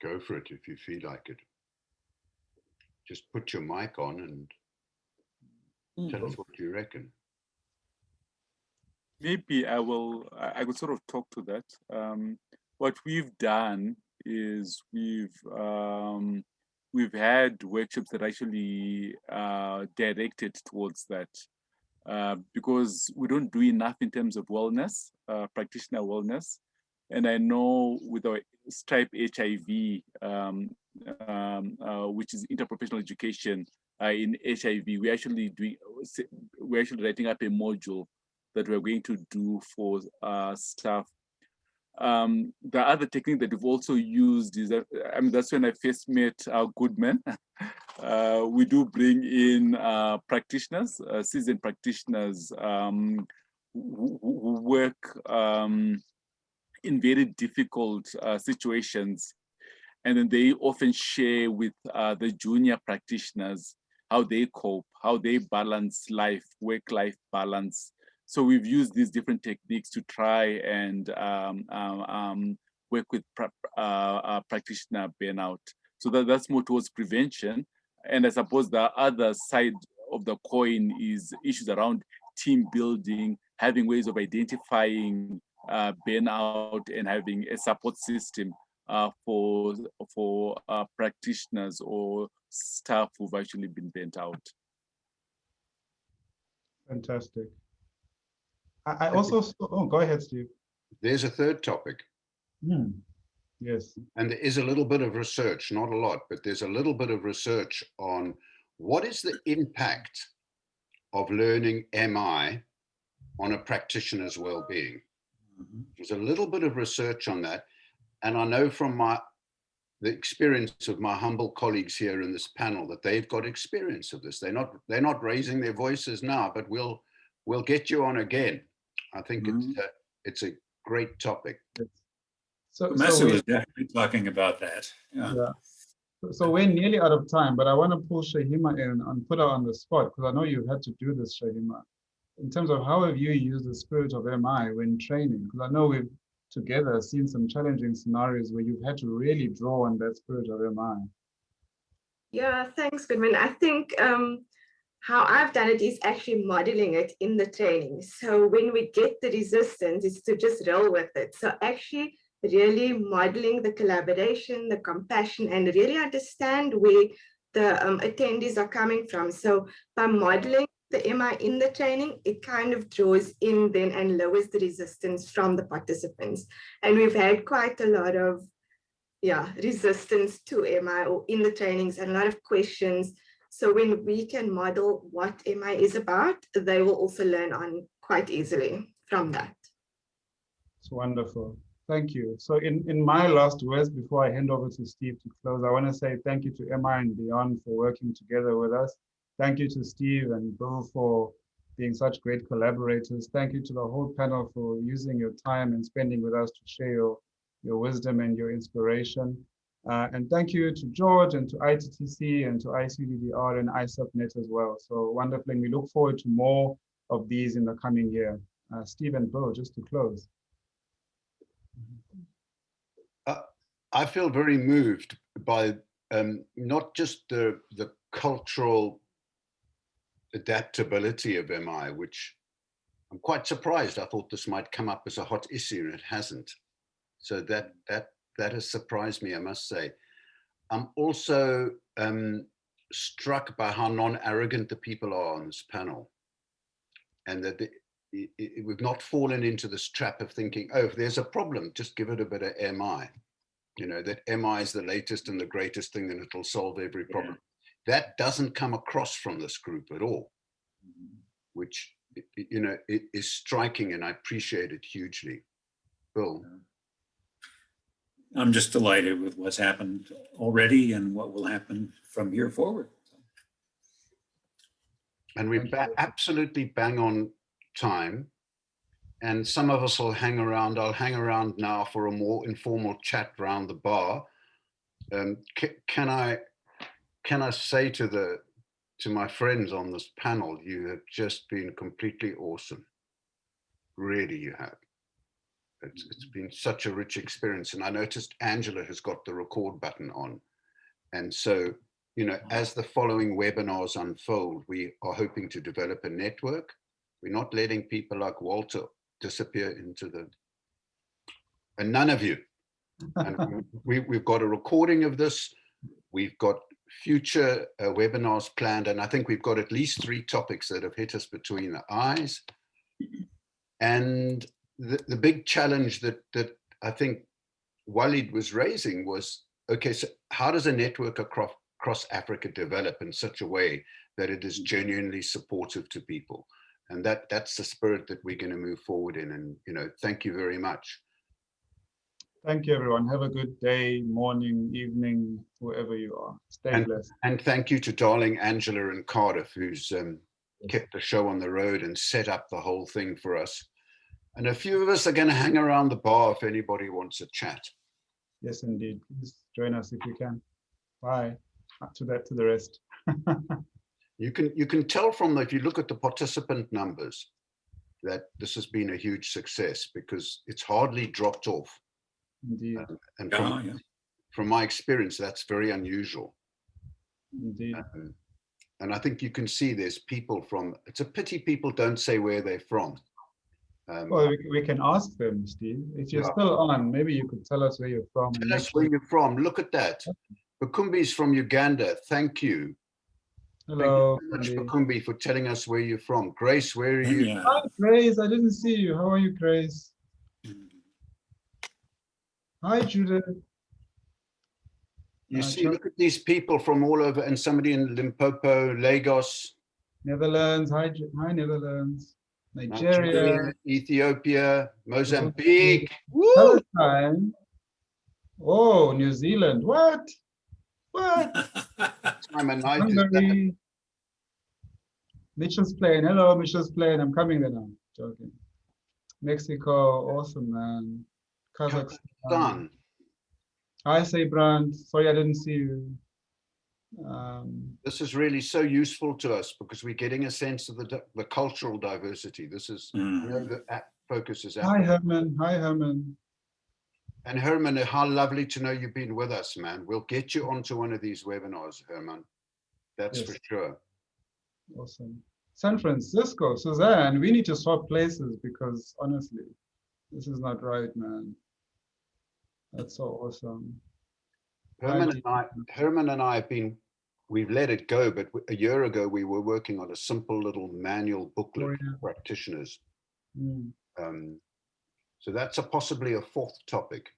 Go for it if you feel like it. Just put your mic on and tell us what you reckon. Maybe I could sort of talk to that. What we've done is we've had workshops that actually directed towards that because we don't do enough in terms of wellness, practitioner wellness. And I know with our Stripe HIV, which is interprofessional education in HIV, we're actually writing up a module that we're going to do for staff. The other technique that we've also used is that, I mean, that's when I first met Goodman. We do bring in practitioners, seasoned practitioners who work in very difficult situations. And then they often share with the junior practitioners how they cope, how they balance life, work-life balance. So we've used these different techniques to try and work with practitioner burnout. So that's more towards prevention. And I suppose the other side of the coin is issues around team building, having ways of identifying burnout and having a support system for practitioners or staff who've actually been burnt out. Fantastic. I also, oh, go ahead, Steve. There's a third topic. Yes. And there is a little bit of research, not a lot, but there's a little bit of research on what is the impact of learning MI on a practitioner's well-being. There's a little bit of research on that. And I know from the experience of my humble colleagues here in this panel that they've got experience of this. They're not raising their voices now, but we'll get you on again. I think it's a great topic. So was definitely talking about that. Yeah. So we're nearly out of time, but I want to pull Shahima in and put her on the spot because I know you've had to do this, Shahima. In terms of how have you used the spirit of MI when training? Because I know we've together seen some challenging scenarios where you've had to really draw on that spirit of MI. Yeah, thanks, Goodman. I think how I've done it is actually modeling it in the training. So when we get the resistance, it's to just roll with it. So actually really modeling the collaboration, the compassion, and really understand where the attendees are coming from. So by modeling the MI in the training, it kind of draws in then and lowers the resistance from the participants. And we've had quite a lot of resistance to MI or in the trainings and a lot of questions. So when we can model what MI is about, they will also learn on quite easily from that. It's wonderful. Thank you. So in my last words, before I hand over to Steve to close, I want to say thank you to Emma and Beyond for working together with us. Thank you to Steve and Bill for being such great collaborators. Thank you to the whole panel for using your time and spending with us to share your wisdom and your inspiration. And thank you to George and to ITTC and to ICDDR and ISUPNet as well. So wonderful. And we look forward to more of these in the coming year. Steve and Bill, just to close. I feel very moved by not just the cultural adaptability of MI, which I'm quite surprised. I thought this might come up as a hot issue, and it hasn't. So that has surprised me, I must say. I'm also struck by how non-arrogant the people are on this panel, and that we've not fallen into this trap of thinking, oh, if there's a problem, just give it a bit of MI. You know, that MI is the latest and the greatest thing, and it'll solve every problem. Yeah. That doesn't come across from this group at all, which, you know, it is striking, and I appreciate it hugely. Bill? I'm just delighted with what's happened already and what will happen from here forward. And we absolutely bang on time. And some of us will hang around. I'll hang around now for a more informal chat around the bar. Can I say to my friends on this panel, you have just been completely awesome. Really, you have. It's been such a rich experience. And I noticed Angela has got the record button on. And so, you know, as the following webinars unfold, we are hoping to develop a network. We're not letting people like Walter disappear into the, and none of you. And we've got a recording of this. We've got future webinars planned, and I think we've got at least 3 topics that have hit us between the eyes. And the big challenge that I think Walid was raising was, okay, so how does a network across Africa develop in such a way that it is genuinely supportive to people? And that's the spirit that we're going to move forward in. And, you know, thank you very much. Thank you, everyone. Have a good day, morning, evening, wherever you are. Stay blessed. And thank you to darling Angela in Cardiff, who's kept the show on the road and set up the whole thing for us. And a few of us are going to hang around the bar if anybody wants a chat. Yes, indeed. Please join us if you can. Bye. To the rest. You can tell from if you look at the participant numbers that this has been a huge success, because it's hardly dropped off. Indeed. And from my experience, that's very unusual. Indeed. And I think you can see there's people from, it's a pity people don't say where they're from. Well, we can ask them, Steve. If you're still on, maybe you could tell us where you're from. Tell us where you're from. Look at that. Bukumbi's from Uganda. Thank you. Hello. Thank you so much, Bukumbi, for telling us where you're from. Grace, where are you? Yeah. Hi, Grace. I didn't see you. How are you, Grace? Hi, Judith. You see, look at these people from all over, and somebody in Limpopo, Lagos. Netherlands. Hi, Netherlands. Nigeria. Ethiopia, Mozambique. Palestine. Oh, New Zealand. What? Hungary. Mitchell's Plain. Hello, Mitchell's Plain. I'm coming there now. Joking. Mexico. Awesome, man. Kazakhstan. Hi, Saybrand. Sorry, I didn't see you. This is really so useful to us because we're getting a sense of the cultural diversity. This is, you know, the focus is. Hi, Herman. Hi, Herman. And Herman, how lovely to know you've been with us, man. We'll get you onto one of these webinars, Herman. That's for sure. Awesome. San Francisco, Suzanne, we need to swap places because honestly, this is not right, man. That's so awesome. Herman and I have been, we've let it go, but a year ago we were working on a simple little manual booklet for practitioners. So that's possibly a 4th topic.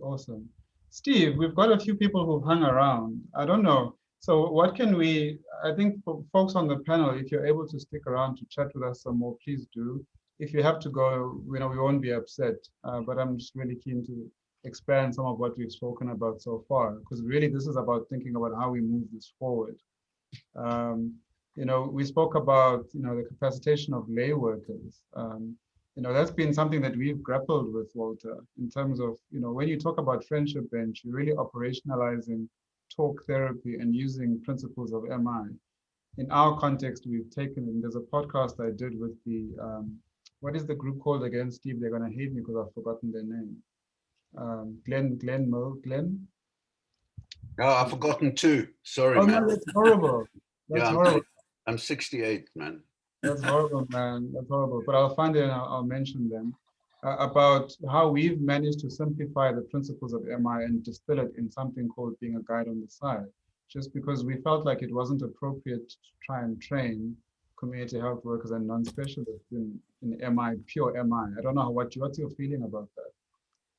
Awesome. Steve, we've got a few people who've hung around. I don't know. So what can we, I think for folks on the panel, if you're able to stick around to chat with us some more, please do. if you have to go, we won't be upset. But I'm just really keen to expand some of what we've spoken about so far, because really this is about thinking about how we move this forward. We spoke about, the capacitation of lay workers. That's been something that we've grappled with, Walter, in terms of, when you talk about friendship bench, you're really operationalizing talk therapy and using principles of MI. In our context, we've taken, and there's a podcast I did with the, what is the group called again, Steve? They're going to hate me because I've forgotten their name. Glenn? Oh, I've forgotten too. Sorry, Oh, man. no, that's horrible. That's horrible. I'm 68, man. That's horrible, man. That's horrible. But I'll find it and I'll mention them. About how we've managed to simplify the principles of MI and distill it in something called being a guide on the side, just because we felt like it wasn't appropriate to try and train community health workers and non-specialists in MI, pure MI. I don't know what's your feeling about that?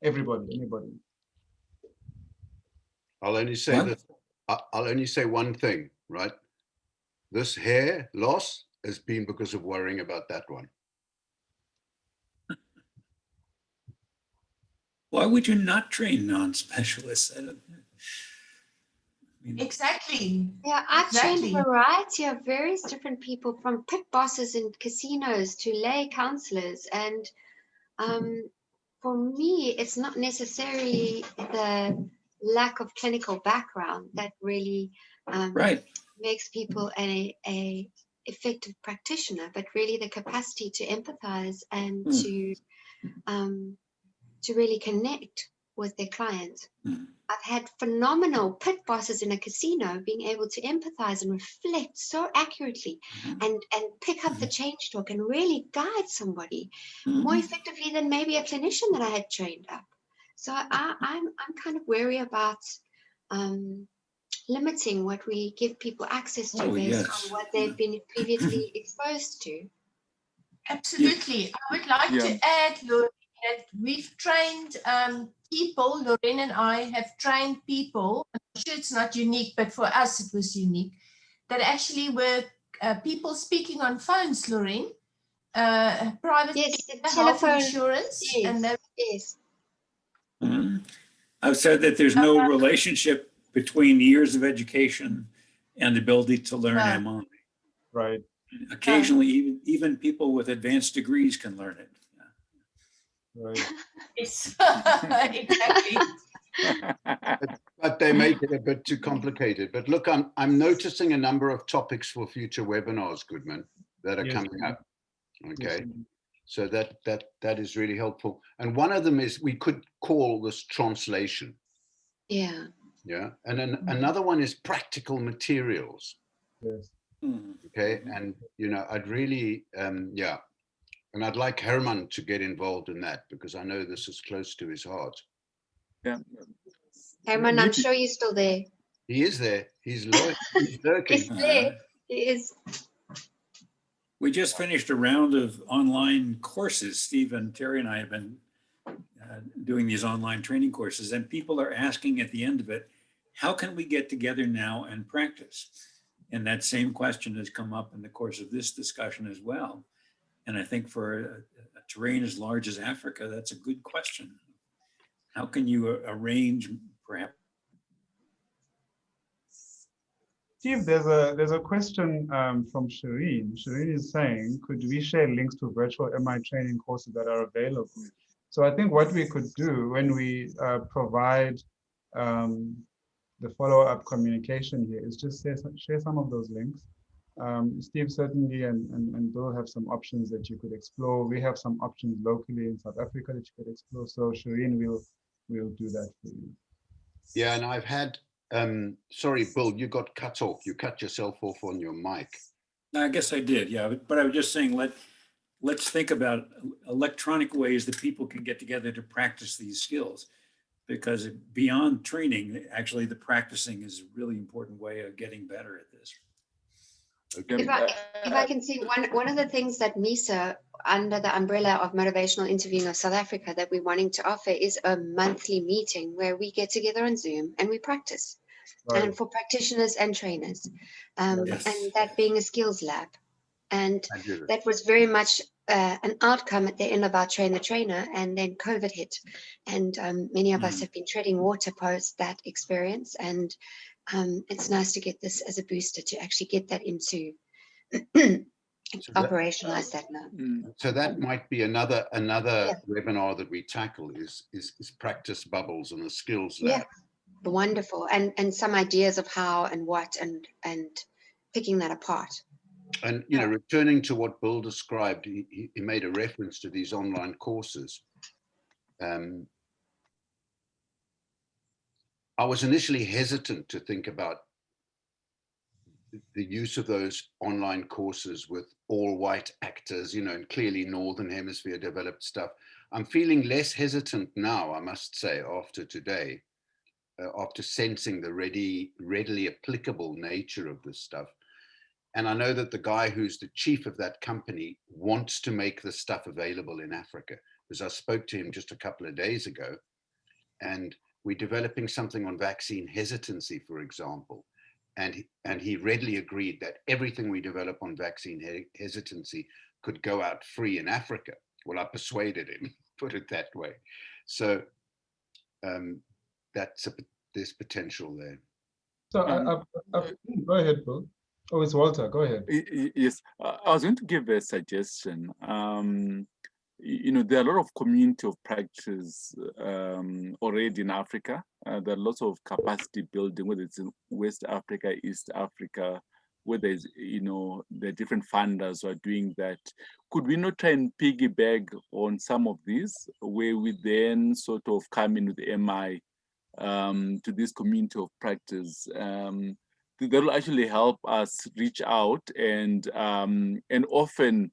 Everybody, anybody. I'll only say that. I'll only say one thing, right? This hair loss has been because of worrying about that one. Why would you not train non-specialists? Exactly. Yeah, I've trained a variety of various different people, from pit bosses in casinos to lay counselors. And for me, it's not necessarily the lack of clinical background that really makes people a effective practitioner, but really the capacity to empathize and to really connect with their clients. I've had phenomenal pit bosses in a casino being able to empathize and reflect so accurately and pick up the change talk and really guide somebody more effectively than maybe a clinician that I had trained up. So I'm kind of wary about limiting what we give people access to based on what they've been previously exposed to. Absolutely. I would like to add, Lorraine, that we've trained people, Lorraine and I have trained people, I'm sure it's not unique, but for us it was unique, that actually were people speaking on phones, Lorraine, private health insurance. Yes. I've said that there's no relationship between years of education and the ability to learn MI. Right. Occasionally, even people with advanced degrees can learn it. Right. Exactly. But they make it a bit too complicated. But look, I'm noticing a number of topics for future webinars, Goodman, that are coming up. Okay. So that is really helpful. And one of them is, we could call this translation. Yeah. Yeah. And then another one is practical materials. Yes. Okay. And, I'd really, and I'd like Herman to get involved in that, because I know this is close to his heart. Yeah. Herman, I'm sure you're still there. He is there. He's lurking. He's there. He is. We just finished a round of online courses. Steve and Terry and I have been doing these online training courses, and people are asking at the end of it, how can we get together now and practice? And that same question has come up in the course of this discussion as well. And I think for a terrain as large as Africa, that's a good question. How can you arrange, perhaps? Steve, there's a question from Shireen. Shireen is saying, could we share links to virtual MI training courses that are available? So I think what we could do when we provide the follow-up communication here is just share some of those links. Steve certainly and Bill have some options that you could explore. We have some options locally in South Africa that you could explore. So Shireen, we'll do that for you. Yeah, and I've had, sorry, Bill, you got cut off. You cut yourself off on your mic. I guess I did, yeah. But I was just saying, let's think about electronic ways that people can get together to practice these skills, because beyond training, actually the practicing is a really important way of getting better at this. Okay. If I can see, one of the things that MISA, under the umbrella of Motivational Interviewing of South Africa, that we're wanting to offer is a monthly meeting where we get together on Zoom and we practice. Right. And for practitioners and trainers, and that being a skills lab. And that was very much an outcome at the end of our train the trainer, and then COVID hit, and many of us have been treading water post that experience, and it's nice to get this as a booster to actually get that into operationalize that now. So that might be another webinar that we tackle is practice bubbles and the skills lab. Yeah, wonderful, and some ideas of how and what and picking that apart. And returning to what Bill described, he made a reference to these online courses. I was initially hesitant to think about the use of those online courses with all white actors, and clearly Northern Hemisphere developed stuff. I'm feeling less hesitant now, I must say, after today, after sensing the readily applicable nature of this stuff. And I know that the guy who's the chief of that company wants to make this stuff available in Africa, because I spoke to him just a couple of days ago, and we're developing something on vaccine hesitancy, for example. And he readily agreed that everything we develop on vaccine hesitancy could go out free in Africa. Well, I persuaded him, put it that way. So there's potential there. So go ahead, Bill. Oh, it's Walter. Go ahead. Yes, I was going to give a suggestion. There are a lot of community of practice already in Africa. There are lots of capacity building, whether it's in West Africa, East Africa, whether it's, the different funders who are doing that. Could we not try and piggyback on some of these, where we then sort of come in with MI to this community of practice? That will actually help us reach out, and often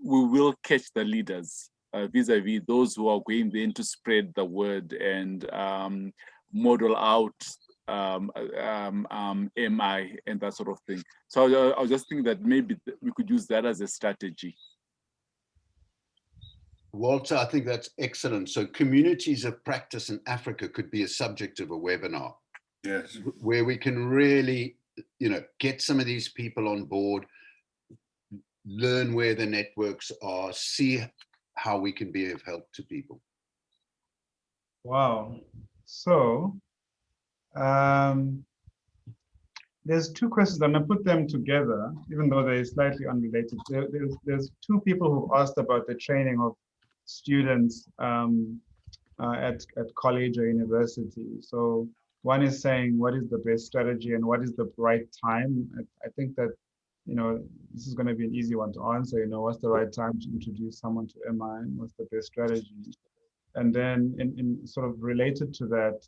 we will catch the leaders vis-a-vis those who are going then to spread the word and model out MI and that sort of thing. So I was just thinking that maybe we could use that as a strategy. Walter, I think that's excellent. So communities of practice in Africa could be a subject of a webinar. Yes. Where we can really, get some of these people on board, learn where the networks are, see how we can be of help to people. Wow. So there's two questions. I'm going to put them together, even though they're slightly unrelated. There's two people who asked about the training of students at college or university. So one is saying, what is the best strategy and what is the right time? I think that, this is going to be an easy one to answer. What's the right time to introduce someone to MI? What's the best strategy? And then in sort of related to that,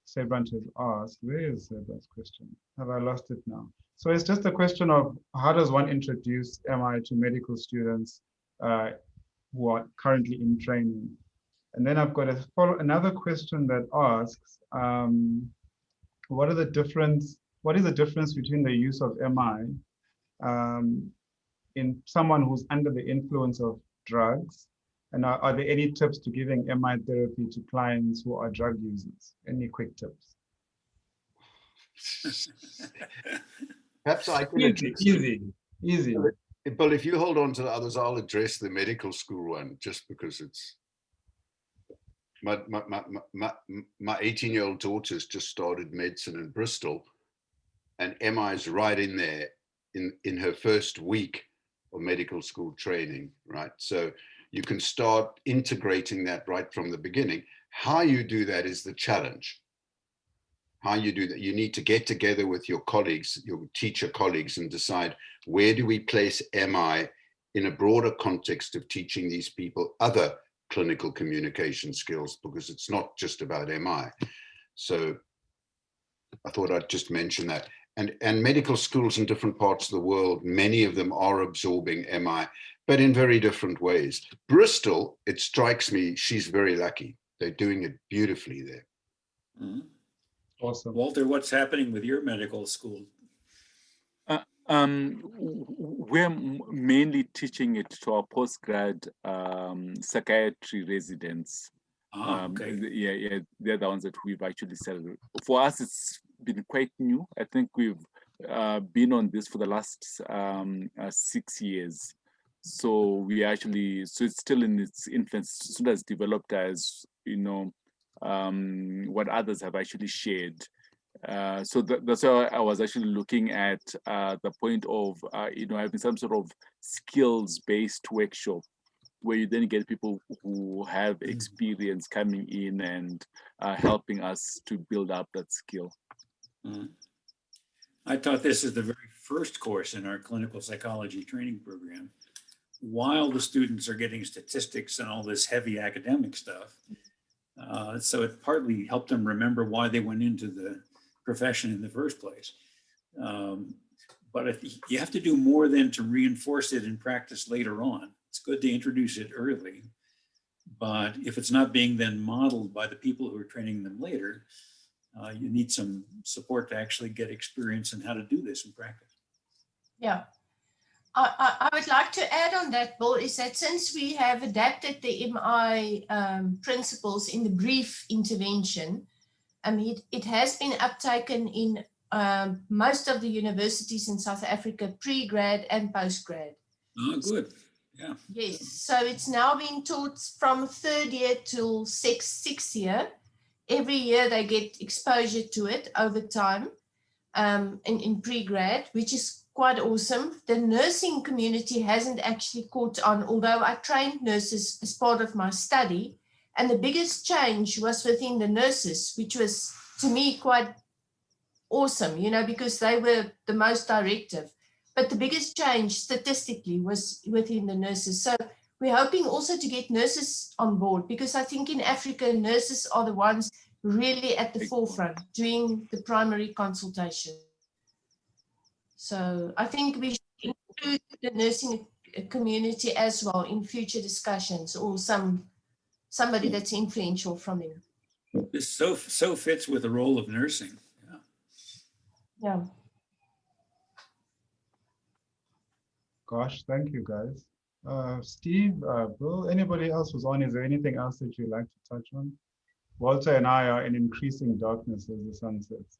Sebrant has asked, where is Sebrant's question? Have I lost it now? So it's just a question of how does one introduce MI to medical students who are currently in training? And then I've got another question that asks, what is the difference between the use of MI in someone who's under the influence of drugs? And are there any tips to giving MI therapy to clients who are drug users? Any quick tips? Perhaps I can Easy. But if you hold on to the others, I'll address the medical school one, just because it's my 18-year-old daughter's just started medicine in Bristol, and MI is right in there in her first week of medical school training, right? So you can start integrating that right from the beginning. How you do that is the challenge. How you do that, you need to get together with your colleagues, your teacher colleagues, and decide, where do we place MI in a broader context of teaching these people other clinical communication skills, because it's not just about MI. So I thought I'd just mention that. And medical schools in different parts of the world, many of them are absorbing MI, but in very different ways. Bristol, it strikes me, she's very lucky. They're doing it beautifully there. Mm-hmm. Awesome. Walter, what's happening with your medical school? We're mainly teaching it to our postgrad psychiatry residents. Okay. Yeah, they're the ones that we've actually settled. For us, it's been quite new. I think we've been on this for the last 6 years. So we actually, so it's still in its infancy. So that's developed as, what others have actually shared. So that's why I was actually looking at the point of, having some sort of skills-based workshop where you then get people who have experience coming in and helping us to build up that skill. I taught this as the very first course in our clinical psychology training program, while the students are getting statistics and all this heavy academic stuff. So it partly helped them remember why they went into the profession in the first place. But you have to do more than to reinforce it in practice later on. It's good to introduce it early, but if it's not being then modeled by the people who are training them later, you need some support to actually get experience in how to do this in practice. Yeah. I would like to add on that, Bill, is that since we have adapted the MI principles in the brief intervention, it has been uptaken in most of the universities in South Africa, pre-grad and post-grad. Oh, good. Yeah. Yes, so it's now being taught from third year till sixth year. Every year they get exposure to it over time in pre-grad, which is quite awesome. The nursing community hasn't actually caught on, although I trained nurses as part of my study. And the biggest change was within the nurses, which was to me quite awesome, because they were the most directive. But the biggest change statistically was within the nurses. So we're hoping also to get nurses on board, because I think in Africa, nurses are the ones really at the forefront doing the primary consultation. So I think we should include the nursing community as well in future discussions, or somebody that's influential from them. This so fits with the role of nursing. Yeah. Gosh, thank you guys. Steve, Bill, anybody else was on? Is there anything else that you'd like to touch on? Walter and I are in increasing darkness as the sun sets.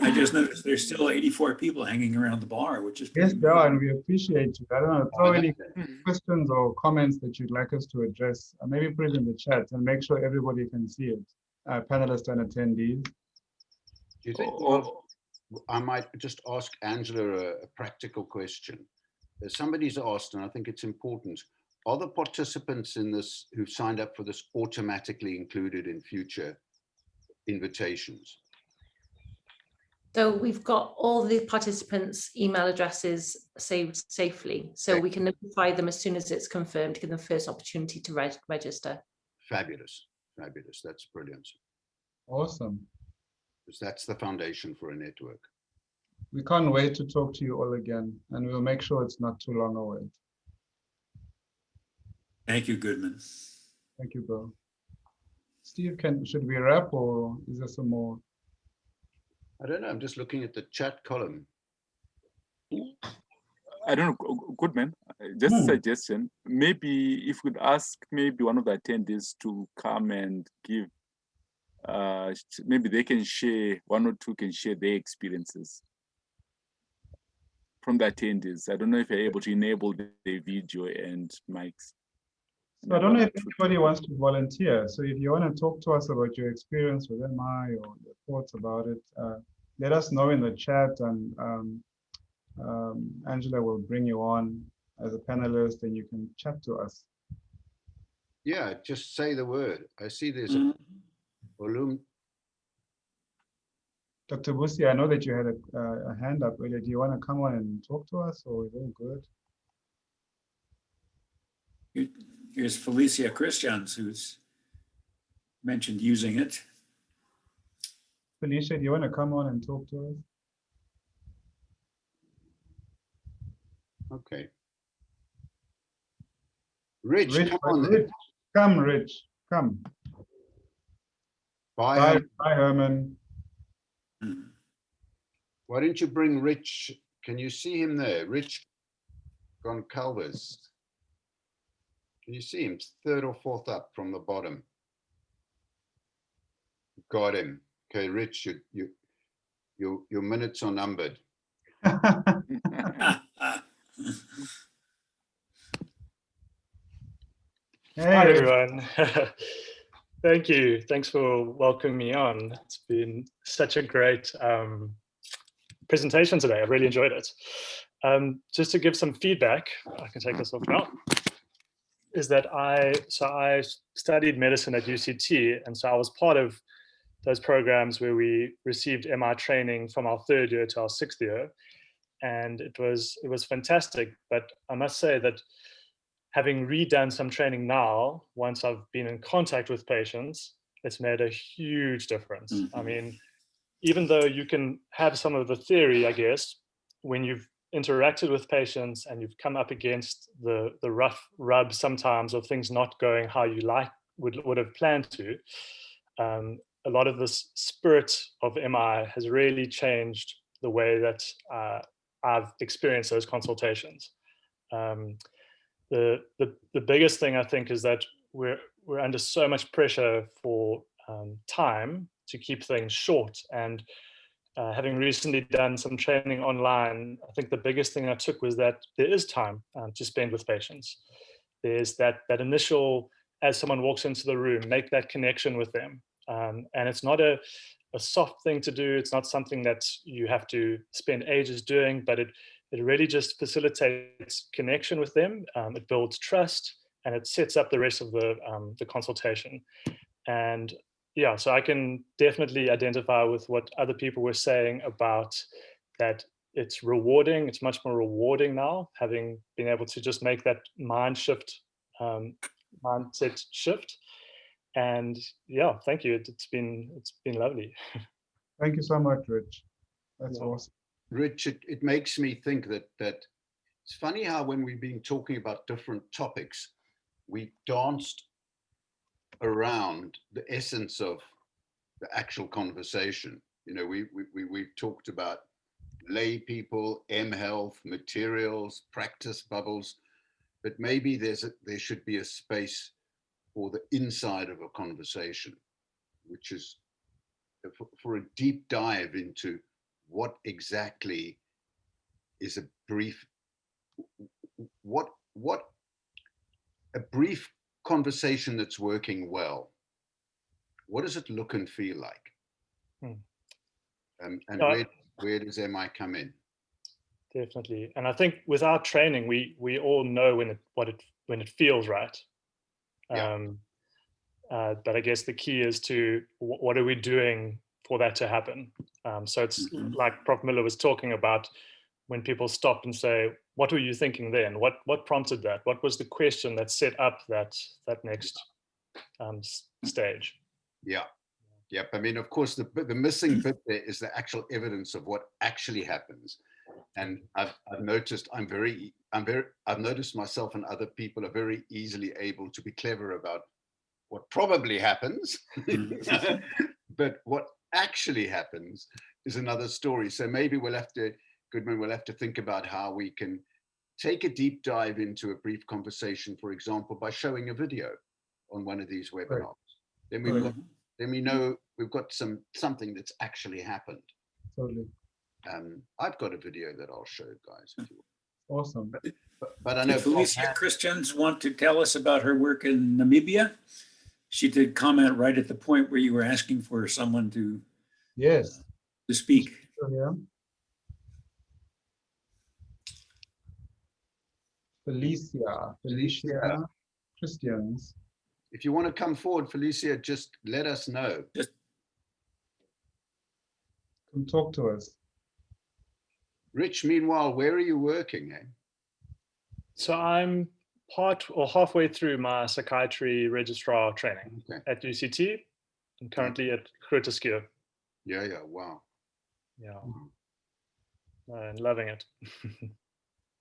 I just noticed there's still 84 people hanging around the bar, which is Yes, there are, and we appreciate you. I don't know, throw any questions or comments that you'd like us to address. Maybe put it in the chat and make sure everybody can see it, panelists and attendees. Do you think I might just ask Angela a practical question? Somebody's asked, and I think it's important, are the participants in this who've signed up for this automatically included in future invitations? So we've got all the participants' email addresses saved safely, so we can notify them as soon as it's confirmed, give them first opportunity to register. Fabulous, fabulous. That's brilliant. Awesome. Because that's the foundation for a network. We can't wait to talk to you all again, and we'll make sure it's not too long a wait. Thank you, Goodman. Thank you, Bill. Steve, should we wrap, or is there some more? I don't know. I'm just looking at the chat column. I don't know, Goodman, just a suggestion. Maybe if we could ask maybe one of the attendees to come and give, maybe they can share, one or two can share their experiences from the attendees. I don't know if you're able to enable the video and mics. So I don't know if anybody wants to volunteer. So if you want to talk to us about your experience with MI or your thoughts about it, let us know in the chat, and Angela will bring you on as a panelist and you can chat to us. Yeah, just say the word. I see there's a volume. Dr. Busi, I know that you had a hand up earlier. Do you want to come on and talk to us, or is it good? Here's Felicia Christians, who's mentioned using it. Felicia, do you want to come on and talk to us? Okay. Rich, come on. Rich. Come, Rich, come. Bye, Herman. Why don't you bring Rich? Can you see him there? Rich Goncalves. Can you see him? Third or fourth up from the bottom. Got him. Okay, Rich, you Your minutes are numbered. Hi, everyone. Thank you. Thanks for welcoming me on. It's been such a great presentation today. I really enjoyed it. Just to give some feedback, I can take this off now, is that I studied medicine at UCT, and so I was part of those programs where we received MR training from our 3rd year to our 6th year, and it was fantastic. But I must say that having redone some training now, once I've been in contact with patients, it's made a huge difference. I mean, even though you can have some of the theory, I guess, when you've interacted with patients and you've come up against the rough rub sometimes of things not going how you would have planned to, a lot of this spirit of MI has really changed the way that I've experienced those consultations. The biggest thing I think is that we're under so much pressure for time to keep things short, and having recently done some training online, I think the biggest thing I took was that there is time to spend with patients. There's that initial, as someone walks into the room, make that connection with them, and it's not a soft thing to do. It's not something that you have to spend ages doing, but it really just facilitates connection with them. It builds trust, and it sets up the rest of the consultation. And yeah, so I can definitely identify with what other people were saying about that. It's rewarding. It's much more rewarding now, having been able to just make that mindset shift. And yeah, thank you. It's been lovely. Thank you so much, Rich. That's awesome. Rich, it makes me think that it's funny how when we've been talking about different topics, we danced around the essence of the actual conversation. You know, we've talked about lay people, M-Health, materials, practice bubbles, but maybe there should be a space for the inside of a conversation, which is for a deep dive into what exactly is a brief, what a brief conversation that's working well. What does it look and feel like? And where does MI come in? Definitely. And I think with our training, we all know when it feels right. Yeah. But I guess the key is to what are we doing for that to happen? So it's like Prof. Miller was talking about, when people stop and say, what were you thinking then? What prompted that? What was the question that set up that next stage? Yeah. Yep. I mean, of course, the missing bit there is the actual evidence of what actually happens. And I've noticed I've noticed myself and other people are very easily able to be clever about what probably happens, but what actually happens is another story. So maybe Goodman will have to think about how we can take a deep dive into a brief conversation, for example, by showing a video on one of these webinars. Right. Then we know we've got something that's actually happened. Totally. I've got a video that I'll show guys if you want. Awesome. But I know Felicia Christians want to tell us about her work in Namibia. She did comment right at the point where you were asking for someone to to speak. Yeah. Felicia Christians. If you want to come forward, Felicia, just let us know. Come talk to us. Rich, meanwhile, where are you working? So I'm halfway through my psychiatry registrar training at UCT. I'm currently at Groote. Yeah, wow. Yeah. And loving it.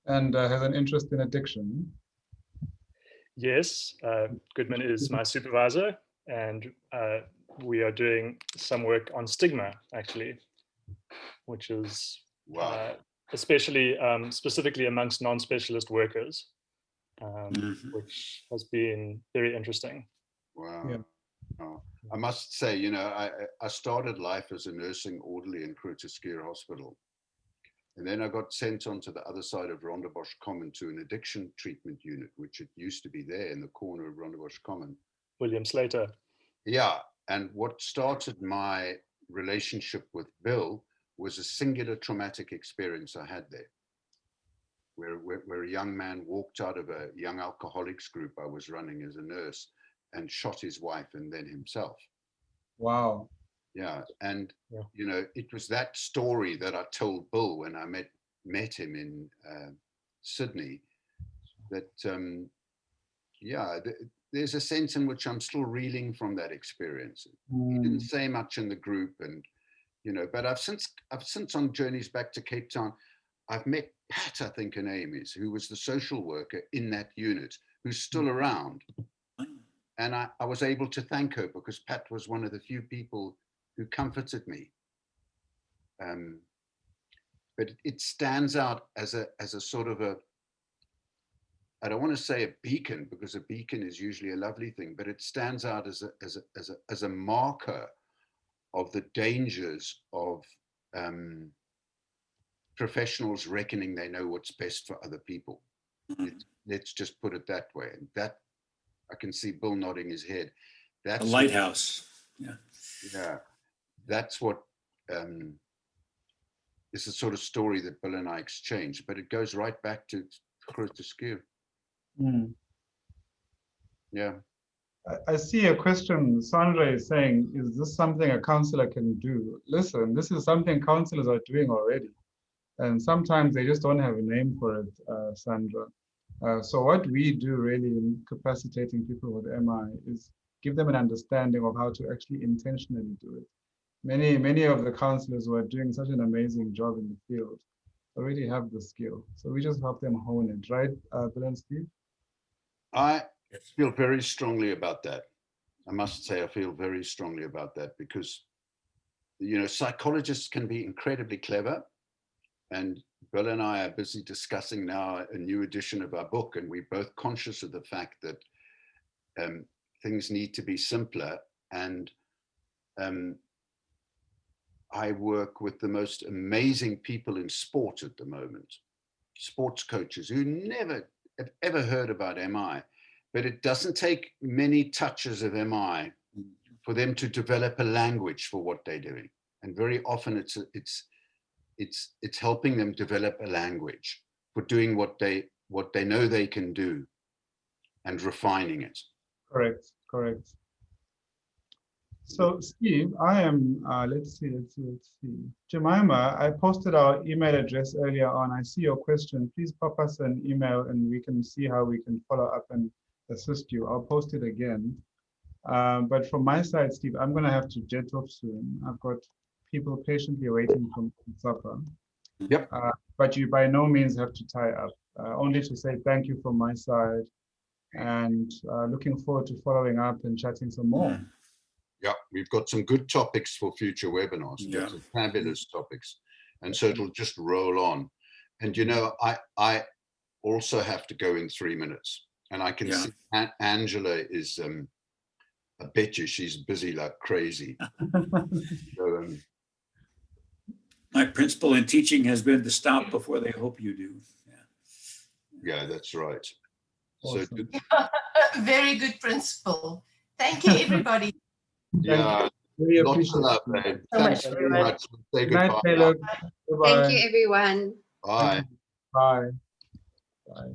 And has an interest in addiction. Yes, Goodman is my supervisor, and we are doing some work on stigma, actually, which is especially specifically amongst non-specialist workers, which has been very interesting. Wow. Yeah. I must say, you know, I started life as a nursing orderly in Groote Hospital. And then I got sent on to the other side of Rondebosch Common to an addiction treatment unit, which it used to be there in the corner of Rondebosch Common. William Slater. Yeah. And what started my relationship with Bill was a singular traumatic experience I had there, where a young man walked out of a young alcoholics group I was running as a nurse and shot his wife and then himself. Wow. Yeah. And, Yeah. you know, it was that story that I told Bill when I met him in Sydney, that, yeah, there's a sense in which I'm still reeling from that experience. He didn't say much in the group, and, you know, but I've since on journeys back to Cape Town, I've met Pat, I think her name is, who was the social worker in that unit, who's still around. And I was able to thank her because Pat was one of the few people who comforted me. But it stands out as a sort of a, I don't want to say a beacon, because a beacon is usually a lovely thing, but it stands out as a marker of the dangers of professionals reckoning they know what's best for other people. Let's just put it that way. And that, I can see Bill nodding his head. That's a lighthouse. Yeah. Yeah. That's what is the sort of story that Bill and I exchanged, but it goes right back to Groote. Yeah. I see a question. Sandra is saying, is this something a counselor can do? Listen, this is something counselors are doing already. And sometimes they just don't have a name for it, Sandra. So what we do really in capacitating people with MI is give them an understanding of how to actually intentionally do it. Many of the counselors who are doing such an amazing job in the field already have the skill. So we just help them hone it, right, Bill and Steve? I feel very strongly about that. I must say I feel very strongly about that because, you know, psychologists can be incredibly clever. And Bill and I are busy discussing now a new edition of our book, and we're both conscious of the fact that things need to be simpler. And I work with the most amazing people in sport at the moment, sports coaches who never have ever heard about MI, but it doesn't take many touches of MI for them to develop a language for what they're doing. And very often it's helping them develop a language for doing what they know they can do and refining it. Correct. So Steve, I am, let's see. Jemima, I posted our email address earlier on. I see your question. Please pop us an email and we can see how we can follow up and assist you. I'll post it again. But from my side, Steve, I'm gonna have to jet off soon. I've got people patiently waiting for supper. Yep. But you by no means have to tie up. Only to say thank you from my side and looking forward to following up and chatting some more. Yeah, we've got some good topics for future webinars. Yeah. Some fabulous topics. And so it'll just roll on. And, you know, I also have to go in 3 minutes. And I can see Angela is, I bet you she's busy like crazy. So, my principle in teaching has been to stop before they hope you do. Yeah, that's right. Awesome. So, Very good principle. Thank you, everybody. yeah, Really lots of appreciate love, it. babe. So Thanks much, very everyone. much. Say Good night, goodbye. Caleb. Thank you, everyone. Bye. Bye. Bye.